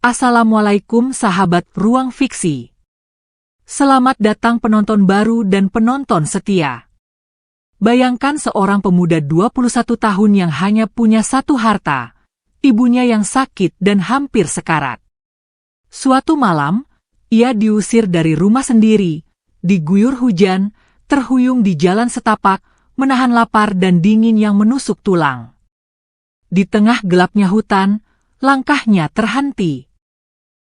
Assalamualaikum sahabat Ruang Fiksi. Selamat datang penonton baru dan penonton setia. Bayangkan seorang pemuda 21 tahun yang hanya punya satu harta, ibunya yang sakit dan hampir sekarat. Suatu malam, ia diusir dari rumah sendiri, diguyur hujan, terhuyung di jalan setapak, menahan lapar dan dingin yang menusuk tulang. Di tengah gelapnya hutan, langkahnya terhenti.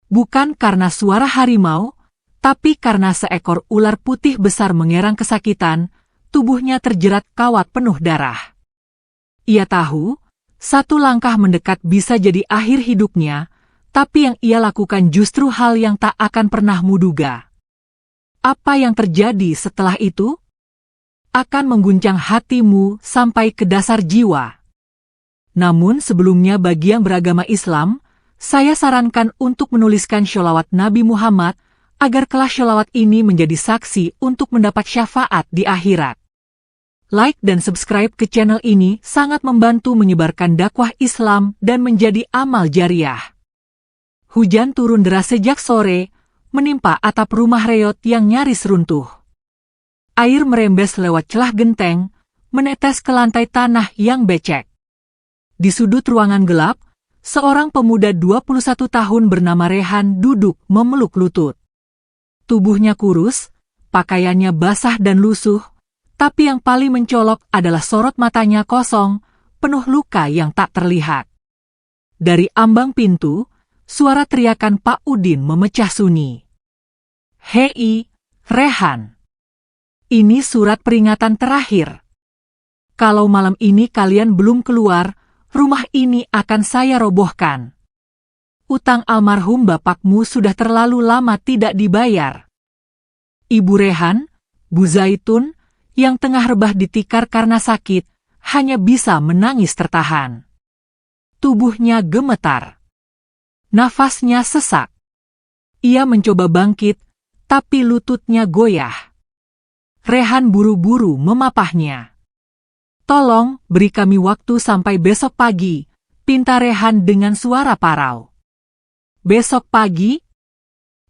Bukan karena suara harimau, tapi karena seekor ular putih besar mengerang kesakitan, tubuhnya terjerat kawat penuh darah. Ia tahu, satu langkah mendekat bisa jadi akhir hidupnya, tapi yang ia lakukan justru hal yang tak akan pernah muduga. Apa yang terjadi setelah itu? Akan mengguncang hatimu sampai ke dasar jiwa. Namun sebelumnya bagi yang beragama Islam, saya sarankan untuk menuliskan sholawat Nabi Muhammad, agar kelak sholawat ini menjadi saksi untuk mendapat syafaat di akhirat. Like dan subscribe ke channel ini sangat membantu menyebarkan dakwah Islam dan menjadi amal jariah. Hujan turun deras sejak sore, menimpa atap rumah reot yang nyaris runtuh. Air merembes lewat celah genteng, menetes ke lantai tanah yang becek. Di sudut ruangan gelap, seorang pemuda 21 tahun bernama Rehan duduk memeluk lutut. Tubuhnya kurus, pakaiannya basah dan lusuh, tapi yang paling mencolok adalah sorot matanya kosong, penuh luka yang tak terlihat. Dari ambang pintu, suara teriakan Pak Udin memecah sunyi. "Hei, Rehan. Ini surat peringatan terakhir. Kalau malam ini kalian belum keluar, rumah ini akan saya robohkan. Utang almarhum bapakmu sudah terlalu lama tidak dibayar." Ibu Rehan, Bu Zaitun, yang tengah rebah ditikar karena sakit, hanya bisa menangis tertahan. Tubuhnya gemetar. Nafasnya sesak. Ia mencoba bangkit, tapi lututnya goyah. Rehan buru-buru memapahnya. "Tolong, beri kami waktu sampai besok pagi," pinta Rehan dengan suara parau. "Besok pagi?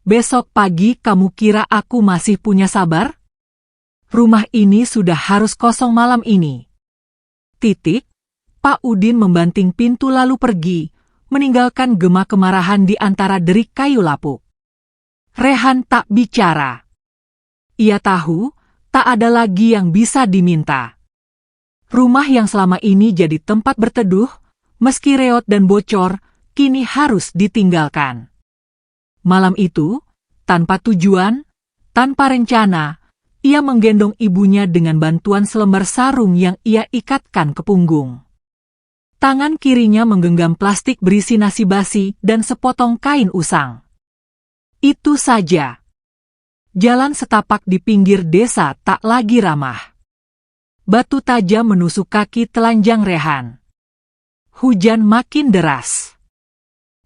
Besok pagi kamu kira aku masih punya sabar? Rumah ini sudah harus kosong malam ini." Pak Udin membanting pintu lalu pergi, meninggalkan gema kemarahan di antara derik kayu lapuk. Rehan tak bicara. Ia tahu, tak ada lagi yang bisa diminta. Rumah yang selama ini jadi tempat berteduh, meski reot dan bocor, kini harus ditinggalkan. Malam itu, tanpa tujuan, tanpa rencana, ia menggendong ibunya dengan bantuan selembar sarung yang ia ikatkan ke punggung. Tangan kirinya menggenggam plastik berisi nasi basi dan sepotong kain usang. Itu saja. Jalan setapak di pinggir desa tak lagi ramah. Batu tajam menusuk kaki telanjang Rehan. Hujan makin deras.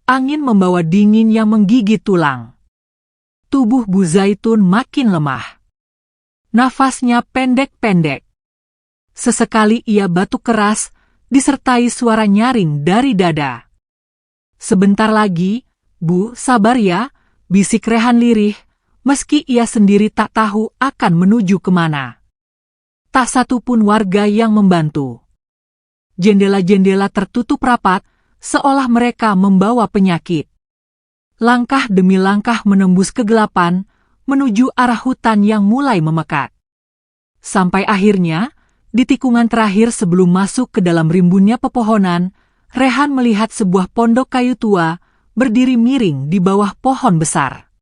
Angin membawa dingin yang menggigit tulang. Tubuh Bu Zaitun makin lemah. Nafasnya pendek-pendek. Sesekali ia batuk keras, disertai suara nyaring dari dada. "Sebentar lagi, Bu, sabar ya," bisik Rehan lirih, meski ia sendiri tak tahu akan menuju kemana. Tak satu pun warga yang membantu. Jendela-jendela tertutup rapat, seolah mereka membawa penyakit. Langkah demi langkah menembus kegelapan, menuju arah hutan yang mulai memekat. Sampai akhirnya, di tikungan terakhir sebelum masuk ke dalam rimbunnya pepohonan, Rehan melihat sebuah pondok kayu tua, berdiri miring di bawah pohon besar.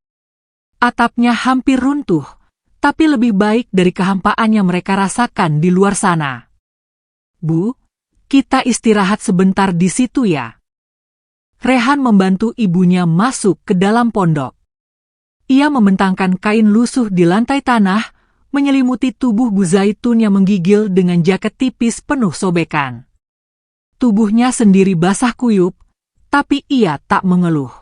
Atapnya hampir runtuh, tapi lebih baik dari kehampaan yang mereka rasakan di luar sana. "Bu, kita istirahat sebentar di situ ya." Rehan membantu ibunya masuk ke dalam pondok. Ia membentangkan kain lusuh di lantai tanah, menyelimuti tubuh Bu Zaitun yang menggigil dengan jaket tipis penuh sobekan. Tubuhnya sendiri basah kuyup, tapi ia tak mengeluh.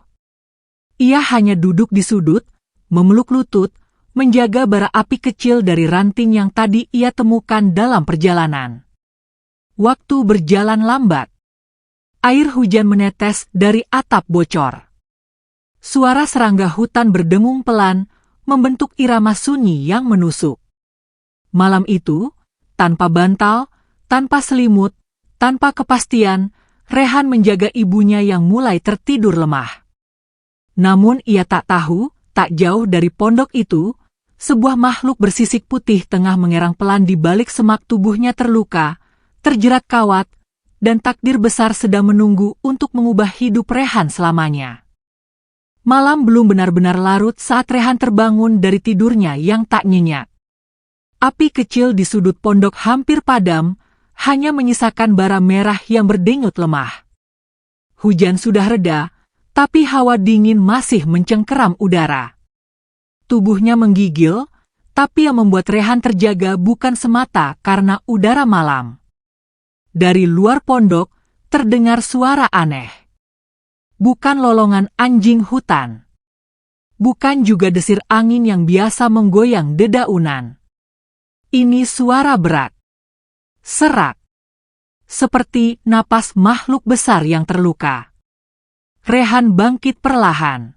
Ia hanya duduk di sudut, memeluk lutut, menjaga bara api kecil dari ranting yang tadi ia temukan dalam perjalanan. Waktu berjalan lambat. Air hujan menetes dari atap bocor. Suara serangga hutan berdengung pelan, membentuk irama sunyi yang menusuk. Malam itu, tanpa bantal, tanpa selimut, tanpa kepastian, Rehan menjaga ibunya yang mulai tertidur lemah. Namun ia tak tahu, tak jauh dari pondok itu, sebuah makhluk bersisik putih tengah mengerang pelan di balik semak. Tubuhnya terluka, terjerat kawat, dan takdir besar sedang menunggu untuk mengubah hidup Rehan selamanya. Malam belum benar-benar larut saat Rehan terbangun dari tidurnya yang tak nyenyak. Api kecil di sudut pondok hampir padam, hanya menyisakan bara merah yang berdenyut lemah. Hujan sudah reda, tapi hawa dingin masih mencengkeram udara. Tubuhnya menggigil, tapi yang membuat Rehan terjaga bukan semata karena udara malam. Dari luar pondok, terdengar suara aneh. Bukan lolongan anjing hutan. Bukan juga desir angin yang biasa menggoyang dedaunan. Ini suara berat. Serak. Seperti napas makhluk besar yang terluka. Rehan bangkit perlahan.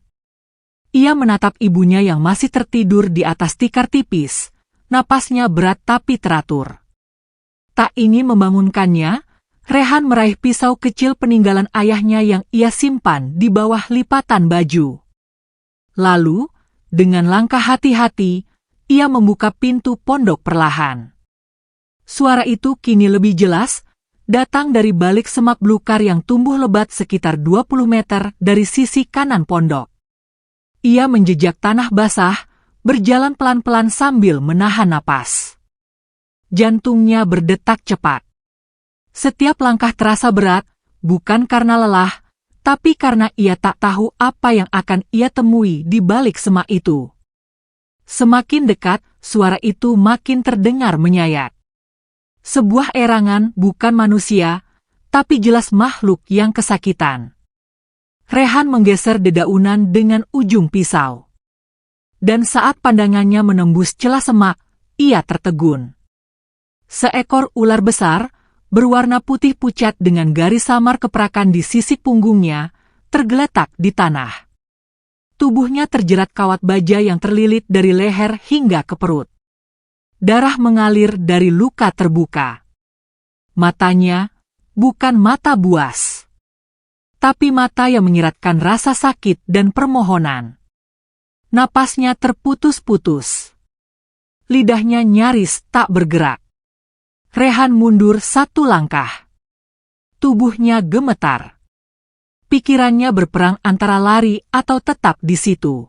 Ia menatap ibunya yang masih tertidur di atas tikar tipis. Napasnya berat tapi teratur. Tak ingin membangunkannya, Rehan meraih pisau kecil peninggalan ayahnya yang ia simpan di bawah lipatan baju. Lalu, dengan langkah hati-hati, ia membuka pintu pondok perlahan. Suara itu kini lebih jelas, datang dari balik semak belukar yang tumbuh lebat sekitar 20 meter dari sisi kanan pondok. Ia menjejak tanah basah, berjalan pelan-pelan sambil menahan napas. Jantungnya berdetak cepat. Setiap langkah terasa berat, bukan karena lelah, tapi karena ia tak tahu apa yang akan ia temui di balik semak itu. Semakin dekat, suara itu makin terdengar menyayat. Sebuah erangan bukan manusia, tapi jelas makhluk yang kesakitan. Rehan menggeser dedaunan dengan ujung pisau. Dan saat pandangannya menembus celah semak, ia tertegun. Seekor ular besar, berwarna putih pucat dengan garis samar keperakan di sisik punggungnya, tergeletak di tanah. Tubuhnya terjerat kawat baja yang terlilit dari leher hingga ke perut. Darah mengalir dari luka terbuka. Matanya bukan mata buas, tapi mata yang menyiratkan rasa sakit dan permohonan. Napasnya terputus-putus. Lidahnya nyaris tak bergerak. Rehan mundur satu langkah. Tubuhnya gemetar. Pikirannya berperang antara lari atau tetap di situ.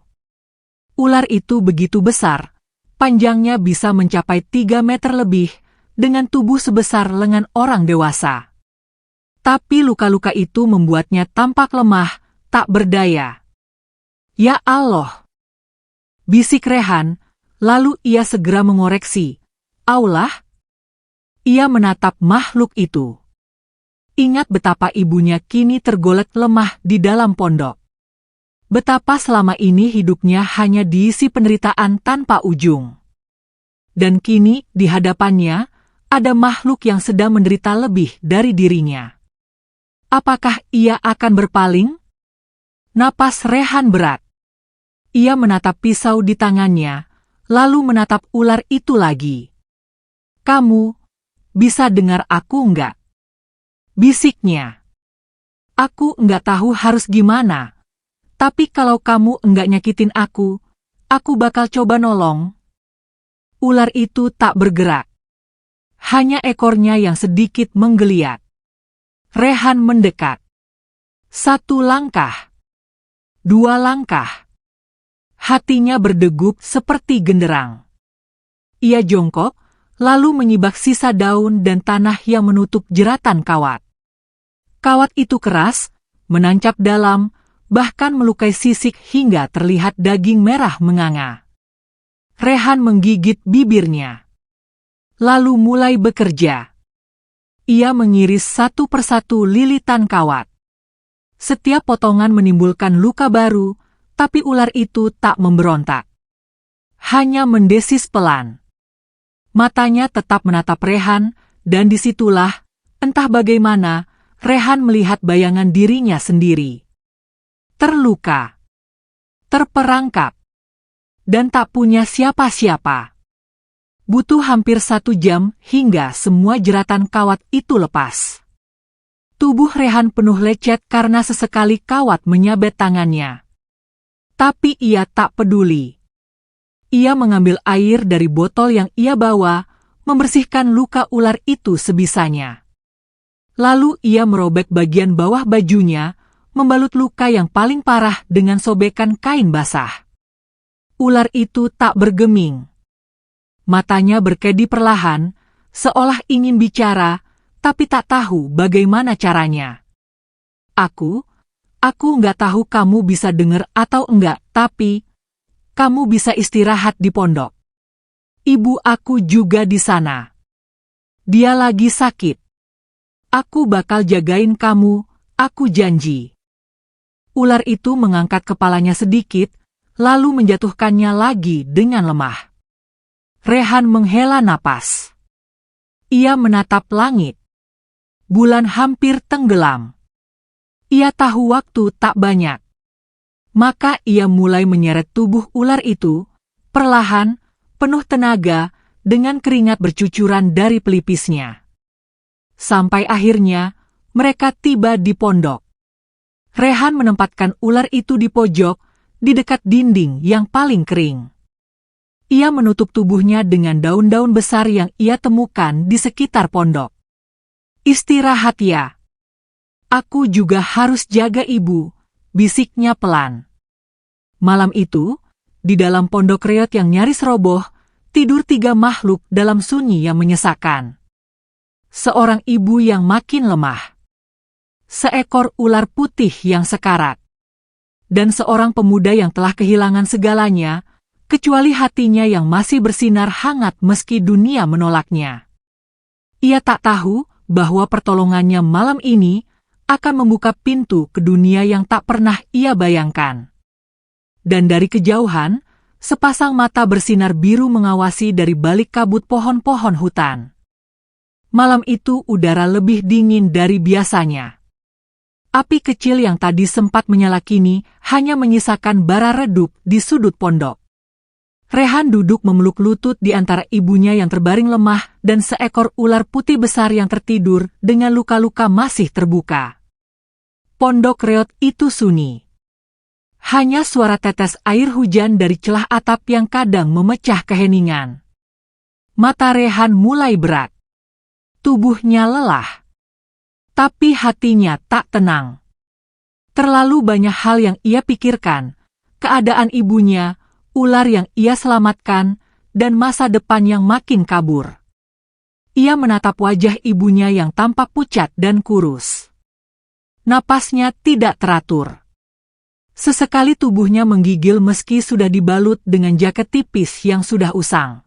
Ular itu begitu besar. Panjangnya bisa mencapai 3 meter lebih, dengan tubuh sebesar lengan orang dewasa. Tapi luka-luka itu membuatnya tampak lemah, tak berdaya. Ya Allah! Bisik Rehan, lalu ia segera mengoreksi. Allah? Ia menatap makhluk itu. Ingat betapa ibunya kini tergolek lemah di dalam pondok. Betapa selama ini hidupnya hanya diisi penderitaan tanpa ujung. Dan kini, di hadapannya, ada makhluk yang sedang menderita lebih dari dirinya. Apakah ia akan berpaling? Napas Rehan berat. Ia menatap pisau di tangannya, lalu menatap ular itu lagi. Kamu, bisa dengar aku enggak? Bisiknya. Aku enggak tahu harus gimana. Tapi kalau kamu enggak nyakitin aku bakal coba nolong. Ular itu tak bergerak. Hanya ekornya yang sedikit menggeliat. Rehan mendekat. 1 langkah. 2 langkah. Hatinya berdegup seperti genderang. Ia jongkok, lalu menyibak sisa daun dan tanah yang menutup jeratan kawat. Kawat itu keras, menancap dalam, bahkan melukai sisik hingga terlihat daging merah menganga. Rehan menggigit bibirnya. Lalu mulai bekerja. Ia mengiris satu persatu lilitan kawat. Setiap potongan menimbulkan luka baru, tapi ular itu tak memberontak. Hanya mendesis pelan. Matanya tetap menatap Rehan, dan disitulah, entah bagaimana, Rehan melihat bayangan dirinya sendiri. Terluka. terperangkap, dan tak punya siapa-siapa. Butuh hampir 1 jam hingga semua jeratan kawat itu lepas. Tubuh Rehan penuh lecet karena sesekali kawat menyabet tangannya. Tapi ia tak peduli. Ia mengambil air dari botol yang ia bawa, membersihkan luka ular itu sebisanya. Lalu ia merobek bagian bawah bajunya, membalut luka yang paling parah dengan sobekan kain basah. Ular itu tak bergeming. Matanya berkedip perlahan, seolah ingin bicara, tapi tak tahu bagaimana caranya. Aku nggak tahu kamu bisa dengar atau enggak, tapi kamu bisa istirahat di pondok. Ibu aku juga di sana. Dia lagi sakit. Aku bakal jagain kamu, aku janji. Ular itu mengangkat kepalanya sedikit, lalu menjatuhkannya lagi dengan lemah. Rehan menghela napas. Ia menatap langit. Bulan hampir tenggelam. Ia tahu waktu tak banyak. Maka ia mulai menyeret tubuh ular itu, perlahan, penuh tenaga, dengan keringat bercucuran dari pelipisnya. Sampai akhirnya, mereka tiba di pondok. Rehan menempatkan ular itu di pojok, di dekat dinding yang paling kering. Ia menutup tubuhnya dengan daun-daun besar yang ia temukan di sekitar pondok. Istirahat ya. Aku juga harus jaga ibu, bisiknya pelan. Malam itu, di dalam pondok reot yang nyaris roboh, tidur 3 makhluk dalam sunyi yang menyesakan. Seorang ibu yang makin lemah. Seekor ular putih yang sekarat. Dan seorang pemuda yang telah kehilangan segalanya, kecuali hatinya yang masih bersinar hangat meski dunia menolaknya. Ia tak tahu bahwa pertolongannya malam ini akan membuka pintu ke dunia yang tak pernah ia bayangkan. Dan dari kejauhan, sepasang mata bersinar biru mengawasi dari balik kabut pohon-pohon hutan. Malam itu udara lebih dingin dari biasanya. Api kecil yang tadi sempat menyala kini hanya menyisakan bara redup di sudut pondok. Rehan duduk memeluk lutut di antara ibunya yang terbaring lemah dan seekor ular putih besar yang tertidur dengan luka-luka masih terbuka. Pondok reot itu sunyi. Hanya suara tetes air hujan dari celah atap yang kadang memecah keheningan. Mata Rehan mulai berat. Tubuhnya lelah. Tapi hatinya tak tenang. Terlalu banyak hal yang ia pikirkan, keadaan ibunya, ular yang ia selamatkan, dan masa depan yang makin kabur. Ia menatap wajah ibunya yang tampak pucat dan kurus. Napasnya tidak teratur. Sesekali tubuhnya menggigil meski sudah dibalut dengan jaket tipis yang sudah usang.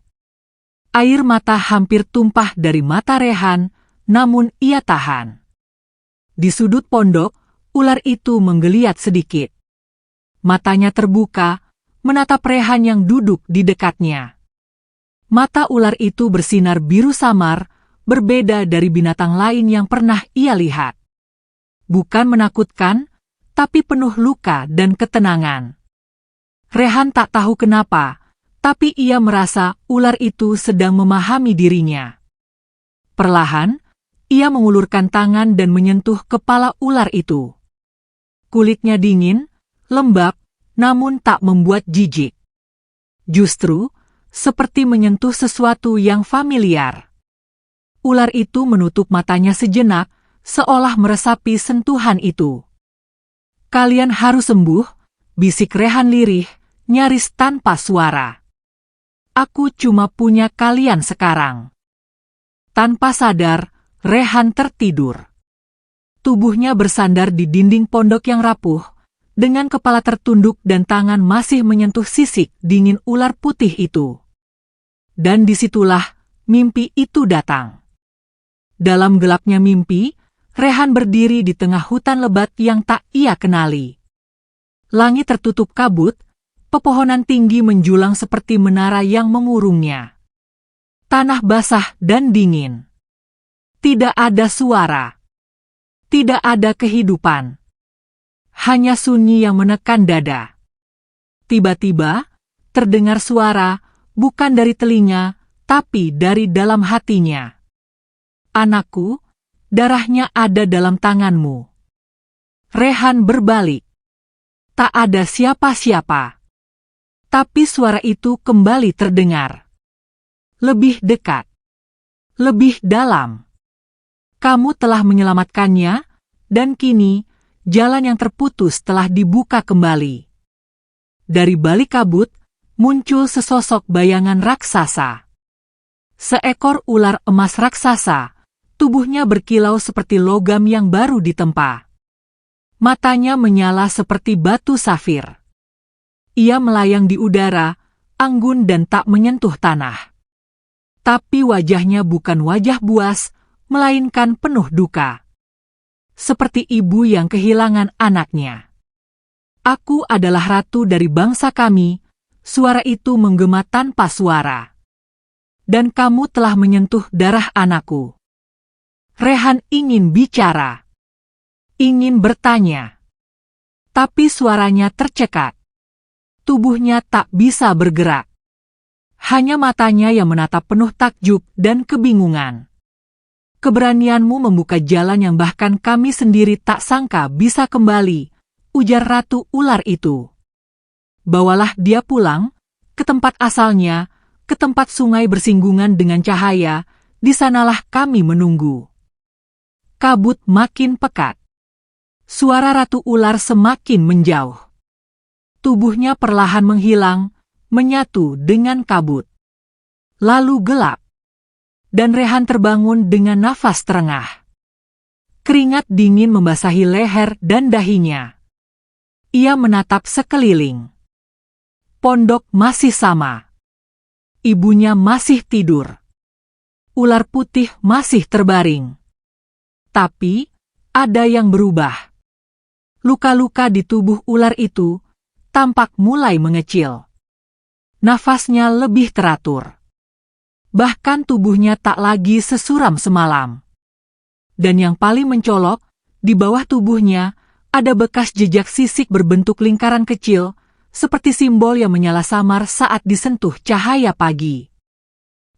Air mata hampir tumpah dari mata Rehan, namun ia tahan. Di sudut pondok, ular itu menggeliat sedikit. Matanya terbuka, menatap Rehan yang duduk di dekatnya. Mata ular itu bersinar biru samar, berbeda dari binatang lain yang pernah ia lihat. Bukan menakutkan, tapi penuh luka dan ketenangan. Rehan tak tahu kenapa, tapi ia merasa ular itu sedang memahami dirinya. Perlahan, ia mengulurkan tangan dan menyentuh kepala ular itu. Kulitnya dingin, lembab, namun tak membuat jijik. Justru, seperti menyentuh sesuatu yang familiar. Ular itu menutup matanya sejenak, seolah meresapi sentuhan itu. Kalian harus sembuh, bisik Rehan lirih, nyaris tanpa suara. Aku cuma punya kalian sekarang. Tanpa sadar, Rehan tertidur. Tubuhnya bersandar di dinding pondok yang rapuh, dengan kepala tertunduk dan tangan masih menyentuh sisik dingin ular putih itu. Dan disitulah mimpi itu datang. Dalam gelapnya mimpi, Rehan berdiri di tengah hutan lebat yang tak ia kenali. Langit tertutup kabut, pepohonan tinggi menjulang seperti menara yang mengurungnya. Tanah basah dan dingin. Tidak ada suara. Tidak ada kehidupan. Hanya sunyi yang menekan dada. Tiba-tiba, terdengar suara, bukan dari telinga, tapi dari dalam hatinya. Anakku, darahnya ada dalam tanganmu. Rehan berbalik. Tak ada siapa-siapa. Tapi suara itu kembali terdengar. Lebih dekat. Lebih dalam. Kamu telah menyelamatkannya, dan kini, jalan yang terputus telah dibuka kembali. Dari balik kabut, muncul sesosok bayangan raksasa. Seekor ular emas raksasa, tubuhnya berkilau seperti logam yang baru ditempa. Matanya menyala seperti batu safir. Ia melayang di udara, anggun dan tak menyentuh tanah. Tapi wajahnya bukan wajah buas, melainkan penuh duka. Seperti ibu yang kehilangan anaknya. Aku adalah ratu dari bangsa kami, suara itu menggema tanpa suara. Dan kamu telah menyentuh darah anakku. Rehan ingin bicara. Ingin bertanya. Tapi suaranya tercekat. Tubuhnya tak bisa bergerak. Hanya matanya yang menatap penuh takjub dan kebingungan. Keberanianmu membuka jalan yang bahkan kami sendiri tak sangka bisa kembali, ujar Ratu Ular itu. Bawalah dia pulang, ke tempat asalnya, ke tempat sungai bersinggungan dengan cahaya, di sanalah kami menunggu. Kabut makin pekat. Suara Ratu Ular semakin menjauh. Tubuhnya perlahan menghilang, menyatu dengan kabut. Lalu gelap. Dan Rehan terbangun dengan nafas terengah. Keringat dingin membasahi leher dan dahinya. Ia menatap sekeliling. Pondok masih sama. Ibunya masih tidur. Ular putih masih terbaring. Tapi, ada yang berubah. Luka-luka di tubuh ular itu tampak mulai mengecil. Nafasnya lebih teratur. Bahkan tubuhnya tak lagi sesuram semalam. Dan yang paling mencolok, di bawah tubuhnya, ada bekas jejak sisik berbentuk lingkaran kecil, seperti simbol yang menyala samar saat disentuh cahaya pagi.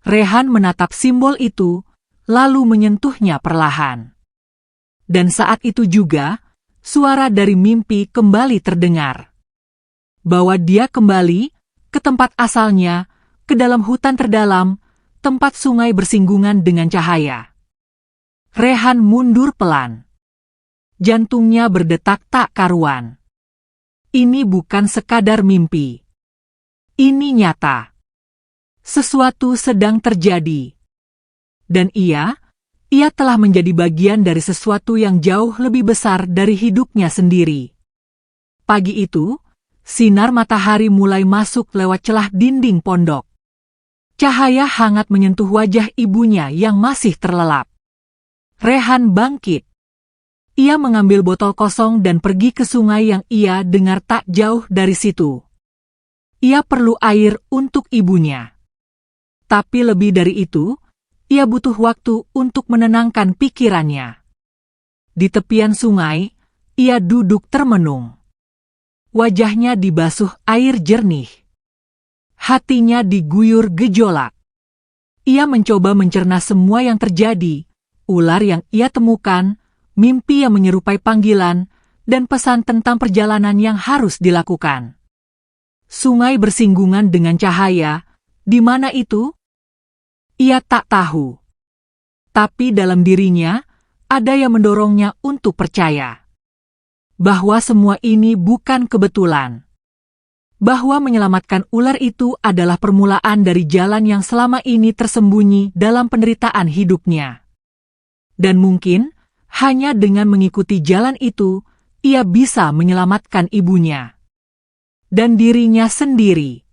Rehan menatap simbol itu, lalu menyentuhnya perlahan. Dan saat itu juga, suara dari mimpi kembali terdengar. Bawa dia kembali ke tempat asalnya, ke dalam hutan terdalam, tempat sungai bersinggungan dengan cahaya. Rehan mundur pelan. Jantungnya berdetak tak karuan. Ini bukan sekadar mimpi. Ini nyata. Sesuatu sedang terjadi. Dan ia telah menjadi bagian dari sesuatu yang jauh lebih besar dari hidupnya sendiri. Pagi itu, sinar matahari mulai masuk lewat celah dinding pondok. Cahaya hangat menyentuh wajah ibunya yang masih terlelap. Rehan bangkit. Ia mengambil botol kosong dan pergi ke sungai yang ia dengar tak jauh dari situ. Ia perlu air untuk ibunya. Tapi lebih dari itu, ia butuh waktu untuk menenangkan pikirannya. Di tepian sungai, ia duduk termenung. Wajahnya dibasuh air jernih. Hatinya diguyur gejolak. Ia mencoba mencerna semua yang terjadi, ular yang ia temukan, mimpi yang menyerupai panggilan, dan pesan tentang perjalanan yang harus dilakukan. Sungai bersinggungan dengan cahaya, di mana itu? Ia tak tahu. Tapi dalam dirinya, ada yang mendorongnya untuk percaya. Bahwa semua ini bukan kebetulan. Bahwa menyelamatkan ular itu adalah permulaan dari jalan yang selama ini tersembunyi dalam penderitaan hidupnya. Dan mungkin, hanya dengan mengikuti jalan itu, ia bisa menyelamatkan ibunya. Dan dirinya sendiri.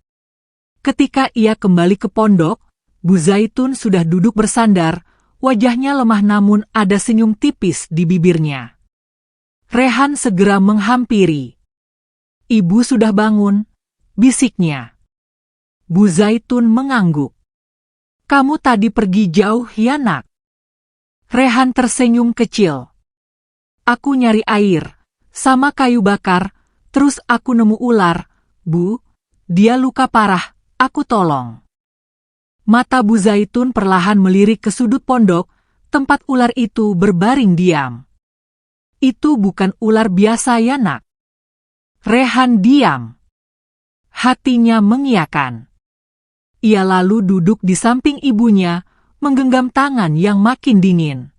Ketika ia kembali ke pondok, Bu Zaitun sudah duduk bersandar, wajahnya lemah namun ada senyum tipis di bibirnya. Rehan segera menghampiri. Ibu sudah bangun, bisiknya. Bu Zaitun mengangguk. Kamu tadi pergi jauh ya nak? Rehan tersenyum kecil. Aku nyari air, sama kayu bakar, terus aku nemu ular, Bu, Dia luka parah, aku tolong. Mata Bu Zaitun perlahan melirik ke sudut pondok, tempat ular itu berbaring diam. Itu bukan ular biasa ya nak. Rehan diam. Hatinya mengiyakan. Ia lalu duduk di samping ibunya, menggenggam tangan yang makin dingin.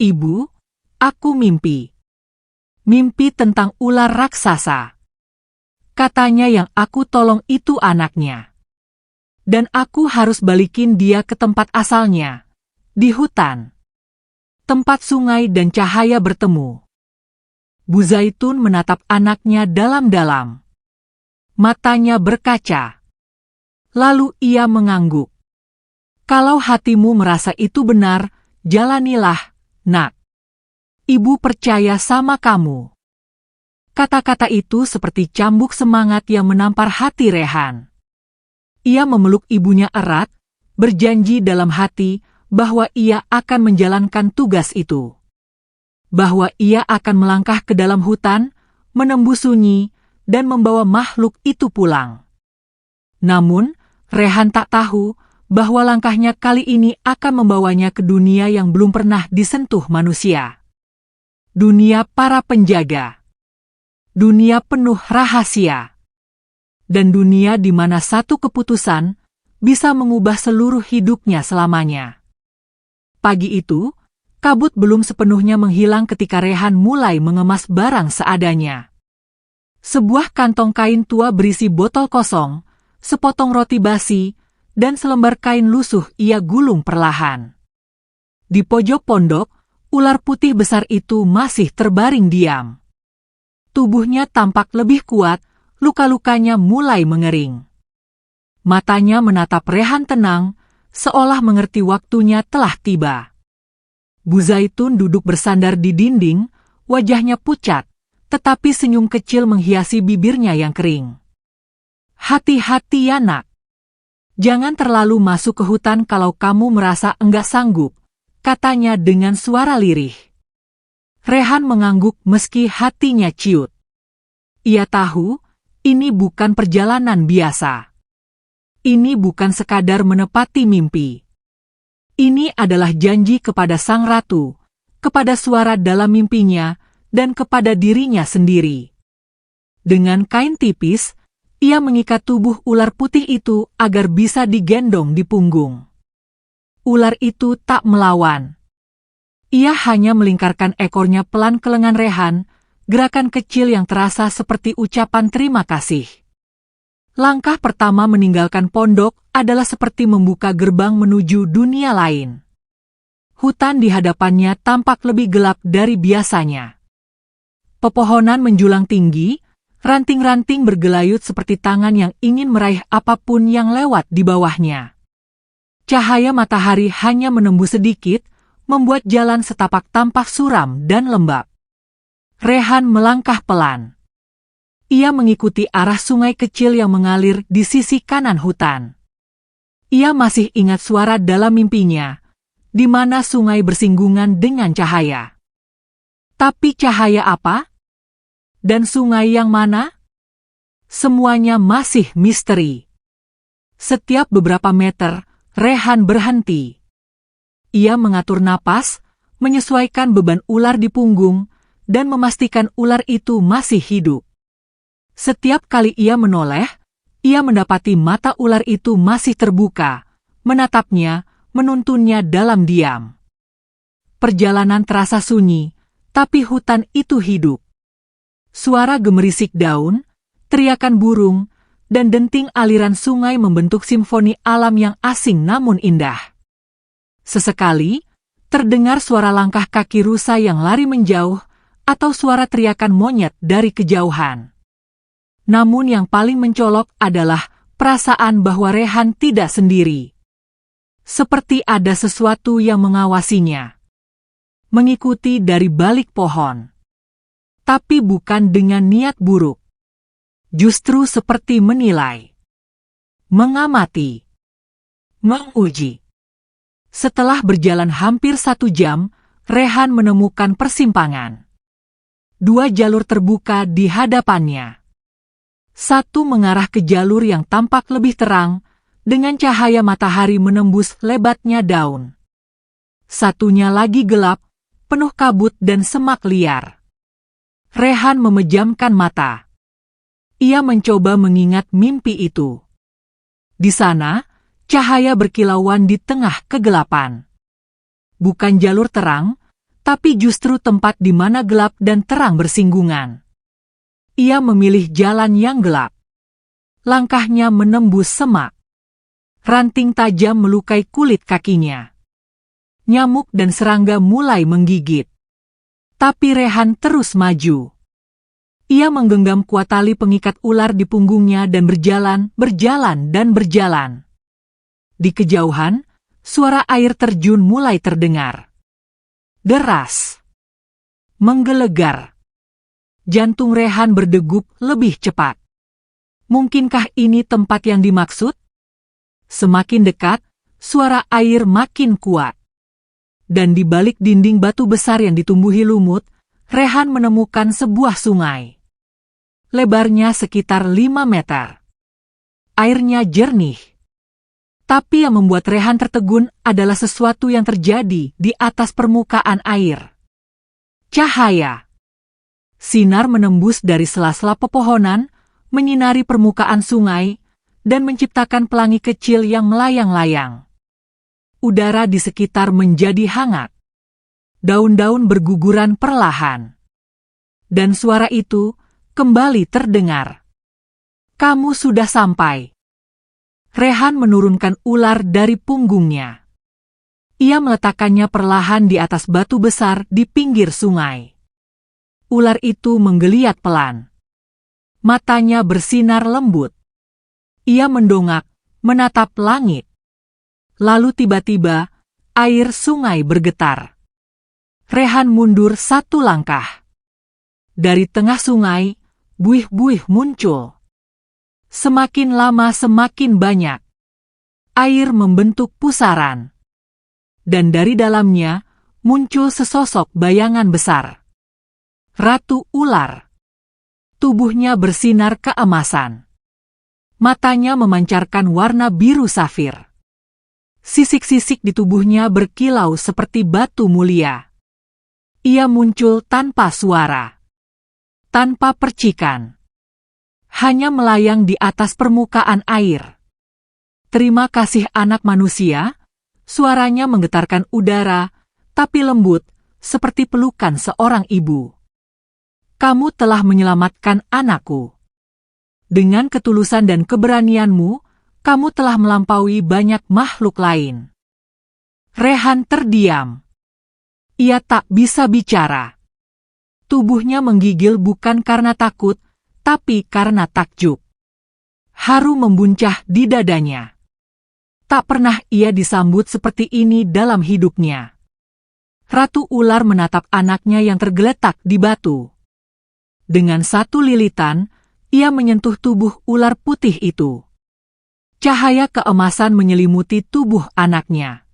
Ibu, aku mimpi. Mimpi tentang ular raksasa. Katanya yang aku tolong itu anaknya. Dan aku harus balikin dia ke tempat asalnya. Di hutan. Tempat sungai dan cahaya bertemu. Bu Zaitun menatap anaknya dalam-dalam. Matanya berkaca. Lalu ia mengangguk. Kalau hatimu merasa itu benar, jalanilah, nak. Ibu percaya sama kamu. Kata-kata itu seperti cambuk semangat yang menampar hati Rehan. Ia memeluk ibunya erat, berjanji dalam hati bahwa ia akan menjalankan tugas itu. Bahwa ia akan melangkah ke dalam hutan, menembus sunyi, dan membawa makhluk itu pulang. Namun, Rehan tak tahu bahwa langkahnya kali ini akan membawanya ke dunia yang belum pernah disentuh manusia. Dunia para penjaga. Dunia penuh rahasia. Dan dunia di mana satu keputusan bisa mengubah seluruh hidupnya selamanya. Pagi itu, kabut belum sepenuhnya menghilang ketika Rehan mulai mengemas barang seadanya. Sebuah kantong kain tua berisi botol kosong, sepotong roti basi, dan selembar kain lusuh ia gulung perlahan. Di pojok pondok, ular putih besar itu masih terbaring diam. Tubuhnya tampak lebih kuat, luka-lukanya mulai mengering. Matanya menatap Rehan tenang, seolah mengerti waktunya telah tiba. Bu Zaitun duduk bersandar di dinding, wajahnya pucat, tetapi senyum kecil menghiasi bibirnya yang kering. Hati-hati ya nak. Jangan terlalu masuk ke hutan kalau kamu merasa enggak sanggup, katanya dengan suara lirih. Rehan mengangguk meski hatinya ciut. Ia tahu, ini bukan perjalanan biasa. Ini bukan sekadar menepati mimpi. Ini adalah janji kepada sang ratu, kepada suara dalam mimpinya, dan kepada dirinya sendiri. Dengan kain tipis, ia mengikat tubuh ular putih itu agar bisa digendong di punggung. Ular itu tak melawan. Ia hanya melingkarkan ekornya pelan ke lengan Rehan, gerakan kecil yang terasa seperti ucapan terima kasih. Langkah pertama meninggalkan pondok adalah seperti membuka gerbang menuju dunia lain. Hutan di hadapannya tampak lebih gelap dari biasanya. Pepohonan menjulang tinggi, ranting-ranting bergelayut seperti tangan yang ingin meraih apapun yang lewat di bawahnya. Cahaya matahari hanya menembus sedikit, membuat jalan setapak tampak suram dan lembab. Rehan melangkah pelan. Ia mengikuti arah sungai kecil yang mengalir di sisi kanan hutan. Ia masih ingat suara dalam mimpinya, di mana sungai bersinggungan dengan cahaya. Tapi cahaya apa? Dan sungai yang mana? Semuanya masih misteri. Setiap beberapa meter, Rehan berhenti. Ia mengatur napas, menyesuaikan beban ular di punggung, dan memastikan ular itu masih hidup. Setiap kali ia menoleh, ia mendapati mata ular itu masih terbuka, menatapnya, menuntunnya dalam diam. Perjalanan terasa sunyi, tapi hutan itu hidup. Suara gemerisik daun, teriakan burung, dan denting aliran sungai membentuk simfoni alam yang asing namun indah. Sesekali, terdengar suara langkah kaki rusa yang lari menjauh, atau suara teriakan monyet dari kejauhan. Namun yang paling mencolok adalah perasaan bahwa Rehan tidak sendiri. Seperti ada sesuatu yang mengawasinya. Mengikuti dari balik pohon. Tapi bukan dengan niat buruk. Justru seperti menilai. Mengamati. Menguji. Setelah berjalan hampir 1 jam, Rehan menemukan persimpangan. 2 jalur terbuka di hadapannya. Satu mengarah ke jalur yang tampak lebih terang, dengan cahaya matahari menembus lebatnya daun. Satunya lagi gelap, penuh kabut dan semak liar. Rehan memejamkan mata. Ia mencoba mengingat mimpi itu. Di sana, cahaya berkilauan di tengah kegelapan. Bukan jalur terang, tapi justru tempat di mana gelap dan terang bersinggungan. Ia memilih jalan yang gelap. Langkahnya menembus semak. Ranting tajam melukai kulit kakinya. Nyamuk dan serangga mulai menggigit. Tapi Rehan terus maju. Ia menggenggam kuat tali pengikat ular di punggungnya dan berjalan. Di kejauhan, suara air terjun mulai terdengar. Deras. Menggelegar. Jantung Rehan berdegup lebih cepat. Mungkinkah ini tempat yang dimaksud? Semakin dekat, suara air makin kuat. Dan di balik dinding batu besar yang ditumbuhi lumut, Rehan menemukan sebuah sungai. Lebarnya sekitar 5 meter. Airnya jernih. Tapi yang membuat Rehan tertegun adalah sesuatu yang terjadi di atas permukaan air. Cahaya. Sinar menembus dari sela-sela pepohonan, menyinari permukaan sungai, dan menciptakan pelangi kecil yang melayang-layang. Udara di sekitar menjadi hangat. Daun-daun berguguran perlahan. Dan suara itu kembali terdengar. Kamu sudah sampai. Rehan menurunkan ular dari punggungnya. Ia meletakkannya perlahan di atas batu besar di pinggir sungai. Ular itu menggeliat pelan. Matanya bersinar lembut. Ia mendongak, menatap langit. Lalu tiba-tiba, air sungai bergetar. Rehan mundur 1 langkah. Dari tengah sungai, buih-buih muncul. Semakin lama semakin banyak. Air membentuk pusaran. Dan dari dalamnya, muncul sesosok bayangan besar. Ratu ular. Tubuhnya bersinar keemasan. Matanya memancarkan warna biru safir. Sisik-sisik di tubuhnya berkilau seperti batu mulia. Ia muncul tanpa suara. Tanpa percikan. Hanya melayang di atas permukaan air. Terima kasih anak manusia, suaranya menggetarkan udara, tapi lembut, seperti pelukan seorang ibu. Kamu telah menyelamatkan anakku. Dengan ketulusan dan keberanianmu, kamu telah melampaui banyak makhluk lain. Rehan terdiam. Ia tak bisa bicara. Tubuhnya menggigil bukan karena takut, tapi karena takjub. Haru membuncah di dadanya. Tak pernah ia disambut seperti ini dalam hidupnya. Ratu ular menatap anaknya yang tergeletak di batu. Dengan 1 lilitan, ia menyentuh tubuh ular putih itu. Cahaya keemasan menyelimuti tubuh anaknya.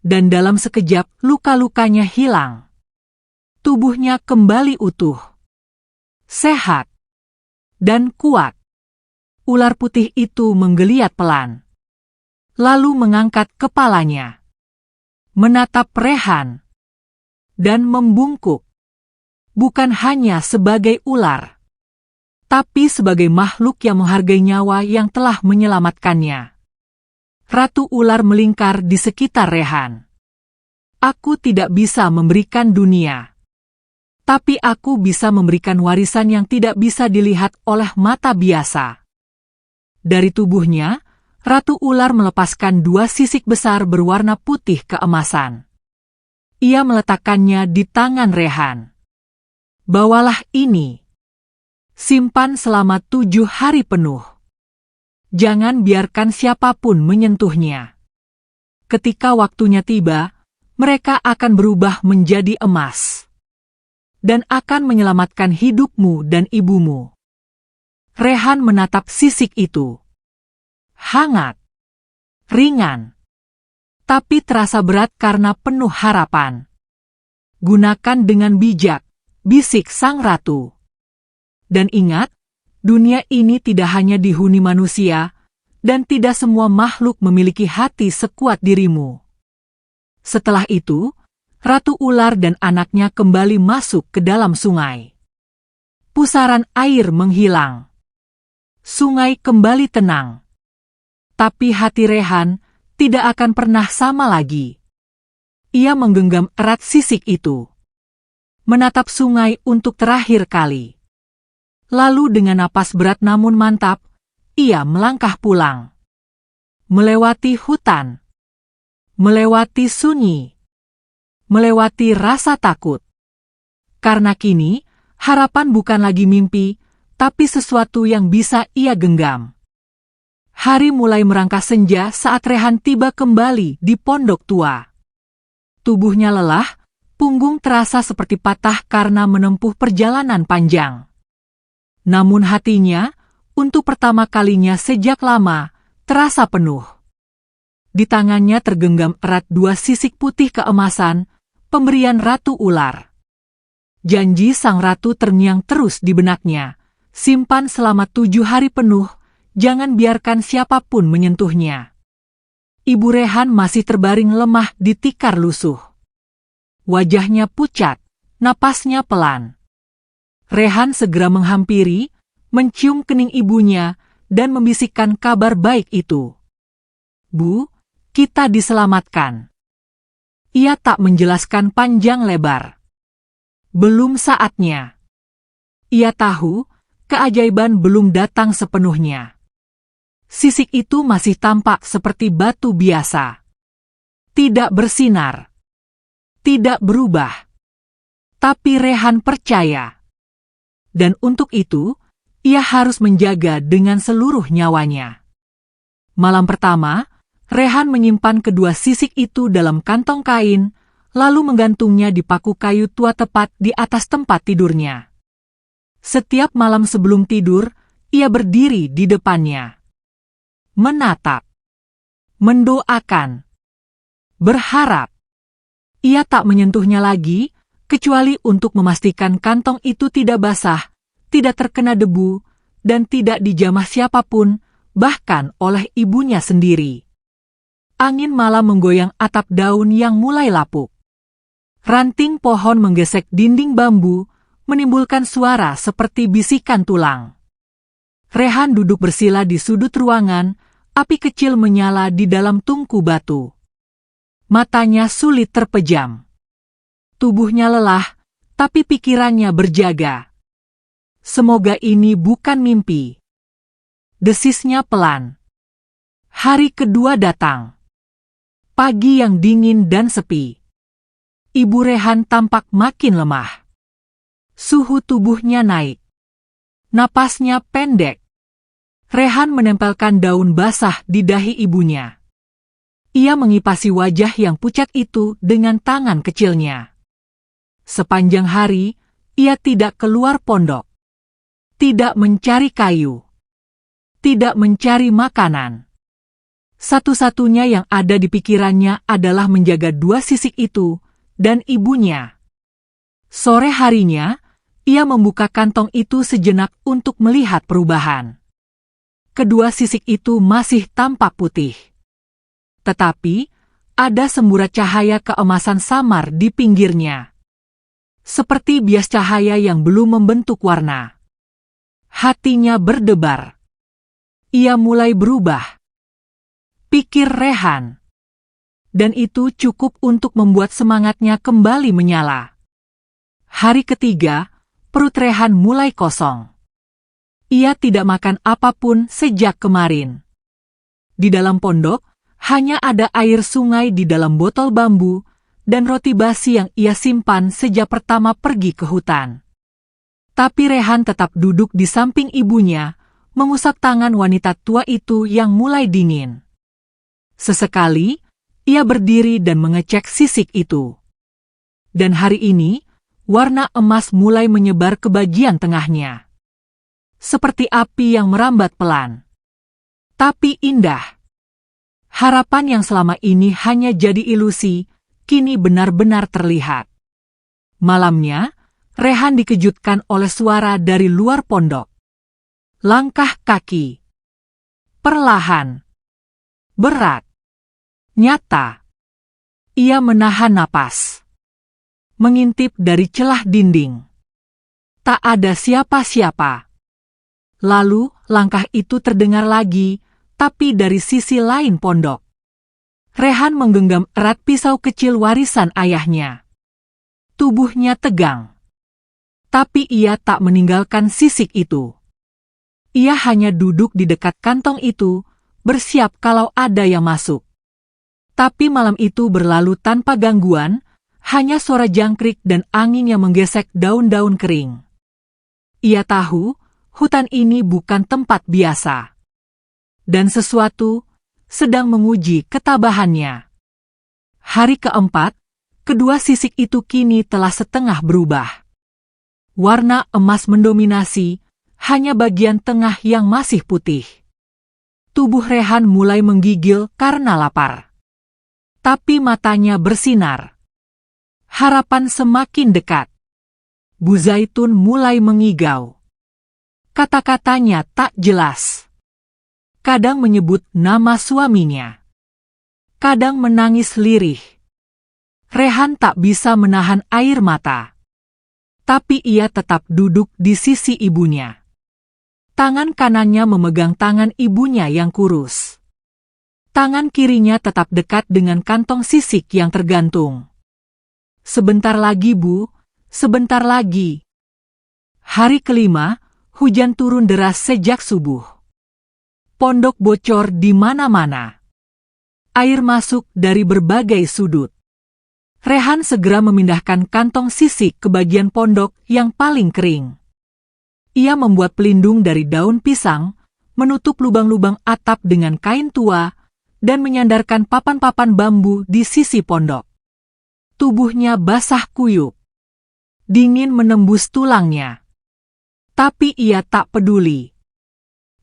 Dan dalam sekejap luka-lukanya hilang. Tubuhnya kembali utuh. Sehat. Dan kuat. Ular putih itu menggeliat pelan. Lalu mengangkat kepalanya. Menatap Rehan. Dan membungkuk. Bukan hanya sebagai ular, tapi sebagai makhluk yang menghargai nyawa yang telah menyelamatkannya. Ratu ular melingkar di sekitar Rehan. Aku tidak bisa memberikan dunia. Tapi aku bisa memberikan warisan yang tidak bisa dilihat oleh mata biasa. Dari tubuhnya, Ratu ular melepaskan 2 sisik besar berwarna putih keemasan. Ia meletakkannya di tangan Rehan. Bawalah ini. Simpan selama 7 hari penuh. Jangan biarkan siapapun menyentuhnya. Ketika waktunya tiba, mereka akan berubah menjadi emas. Dan akan menyelamatkan hidupmu dan ibumu. Rehan menatap sisik itu. Hangat. Ringan. Tapi terasa berat karena penuh harapan. Gunakan dengan bijak, bisik sang ratu. Dan ingat, Dunia ini tidak hanya dihuni manusia, dan tidak semua makhluk memiliki hati sekuat dirimu. Setelah itu, Ratu Ular dan anaknya kembali masuk ke dalam sungai. Pusaran air menghilang. Sungai kembali tenang. Tapi hati Rehan tidak akan pernah sama lagi. Ia menggenggam erat sisik itu. Menatap sungai untuk terakhir kali. Lalu dengan napas berat namun mantap, ia melangkah pulang. Melewati hutan. Melewati sunyi. Melewati rasa takut. Karena kini, harapan bukan lagi mimpi, tapi sesuatu yang bisa ia genggam. Hari mulai merangkak senja saat Rehan tiba kembali di pondok tua. Tubuhnya lelah, punggung terasa seperti patah karena menempuh perjalanan panjang. Namun hatinya, untuk pertama kalinya sejak lama, terasa penuh. Di tangannya tergenggam erat 2 sisik putih keemasan, pemberian Ratu Ular. Janji sang ratu terngiang terus di benaknya, simpan selama 7 hari penuh, jangan biarkan siapapun menyentuhnya. Ibu Rehan masih terbaring lemah di tikar lusuh. Wajahnya pucat, napasnya pelan. Rehan segera menghampiri, mencium kening ibunya, dan membisikkan kabar baik itu. "Bu, kita diselamatkan." Ia tak menjelaskan panjang lebar. Belum saatnya. Ia tahu, keajaiban belum datang sepenuhnya. Sisik itu masih tampak seperti batu biasa. Tidak bersinar. Tidak berubah. Tapi Rehan percaya. Dan untuk itu, ia harus menjaga dengan seluruh nyawanya. Malam pertama, Rehan menyimpan kedua sisik itu dalam kantong kain, lalu menggantungnya di paku kayu tua tepat di atas tempat tidurnya. Setiap malam sebelum tidur, ia berdiri di depannya. Menatap. Mendoakan. Berharap. Ia tak menyentuhnya lagi, kecuali untuk memastikan kantong itu tidak basah, tidak terkena debu, dan tidak dijamah siapapun, bahkan oleh ibunya sendiri. Angin malam menggoyang atap daun yang mulai lapuk. Ranting pohon menggesek dinding bambu, menimbulkan suara seperti bisikan tulang. Rehan duduk bersila di sudut ruangan, api kecil menyala di dalam tungku batu. Matanya sulit terpejam. Tubuhnya lelah, tapi pikirannya berjaga. Semoga ini bukan mimpi. Desisnya pelan. Hari kedua datang. Pagi yang dingin dan sepi. Ibu Rehan tampak makin lemah. Suhu tubuhnya naik. Napasnya pendek. Rehan menempelkan daun basah di dahi ibunya. Ia mengipasi wajah yang pucat itu dengan tangan kecilnya. Sepanjang hari, ia tidak keluar pondok. Tidak mencari kayu. Tidak mencari makanan. Satu-satunya yang ada di pikirannya adalah menjaga 2 sisik itu, dan ibunya. Sore harinya, ia membuka kantong itu sejenak untuk melihat perubahan. Kedua sisik itu masih tampak putih. Tetapi, ada semburat cahaya keemasan samar di pinggirnya. Seperti bias cahaya yang belum membentuk warna. Hatinya berdebar. Ia mulai berubah. Pikir Rehan. Dan itu cukup untuk membuat semangatnya kembali menyala. Hari ketiga, perut Rehan mulai kosong. Ia tidak makan apapun sejak kemarin. Di dalam pondok, hanya ada air sungai di dalam botol bambu, dan roti basi yang ia simpan sejak pertama pergi ke hutan. Tapi Rehan tetap duduk di samping ibunya, mengusap tangan wanita tua itu yang mulai dingin. Sesekali, ia berdiri dan mengecek sisik itu. Dan hari ini, warna emas mulai menyebar ke bagian tengahnya. Seperti api yang merambat pelan. Tapi indah. Harapan yang selama ini hanya jadi ilusi, kini benar-benar terlihat. Malamnya, Rehan dikejutkan oleh suara dari luar pondok. Langkah kaki. Perlahan. Berat. Nyata. Ia menahan napas. Mengintip dari celah dinding. Tak ada siapa-siapa. Lalu, langkah itu terdengar lagi, tapi dari sisi lain pondok. Rehan menggenggam erat pisau kecil warisan ayahnya. Tubuhnya tegang. Tapi ia tak meninggalkan sisik itu. Ia hanya duduk di dekat kantong itu, bersiap kalau ada yang masuk. Tapi malam itu berlalu tanpa gangguan, hanya suara jangkrik dan angin yang menggesek daun-daun kering. Ia tahu, hutan ini bukan tempat biasa. Dan sesuatu sedang menguji ketabahannya. Hari keempat, kedua sisik itu kini telah setengah berubah. Warna emas mendominasi, hanya bagian tengah yang masih putih. Tubuh Rehan mulai menggigil karena lapar. Tapi matanya bersinar. Harapan semakin dekat. Bu Zaitun mulai mengigau. Kata-katanya tak jelas. Kadang menyebut nama suaminya. Kadang menangis lirih. Rehan tak bisa menahan air mata. Tapi ia tetap duduk di sisi ibunya. Tangan kanannya memegang tangan ibunya yang kurus. Tangan kirinya tetap dekat dengan kantong sisik yang tergantung. Sebentar lagi, Bu. Sebentar lagi. Hari kelima, hujan turun deras sejak subuh. Pondok bocor di mana-mana. Air masuk dari berbagai sudut. Rehan segera memindahkan kantong sisik ke bagian pondok yang paling kering. Ia membuat pelindung dari daun pisang, menutup lubang-lubang atap dengan kain tua, dan menyandarkan papan-papan bambu di sisi pondok. Tubuhnya basah kuyup. Dingin menembus tulangnya. Tapi ia tak peduli.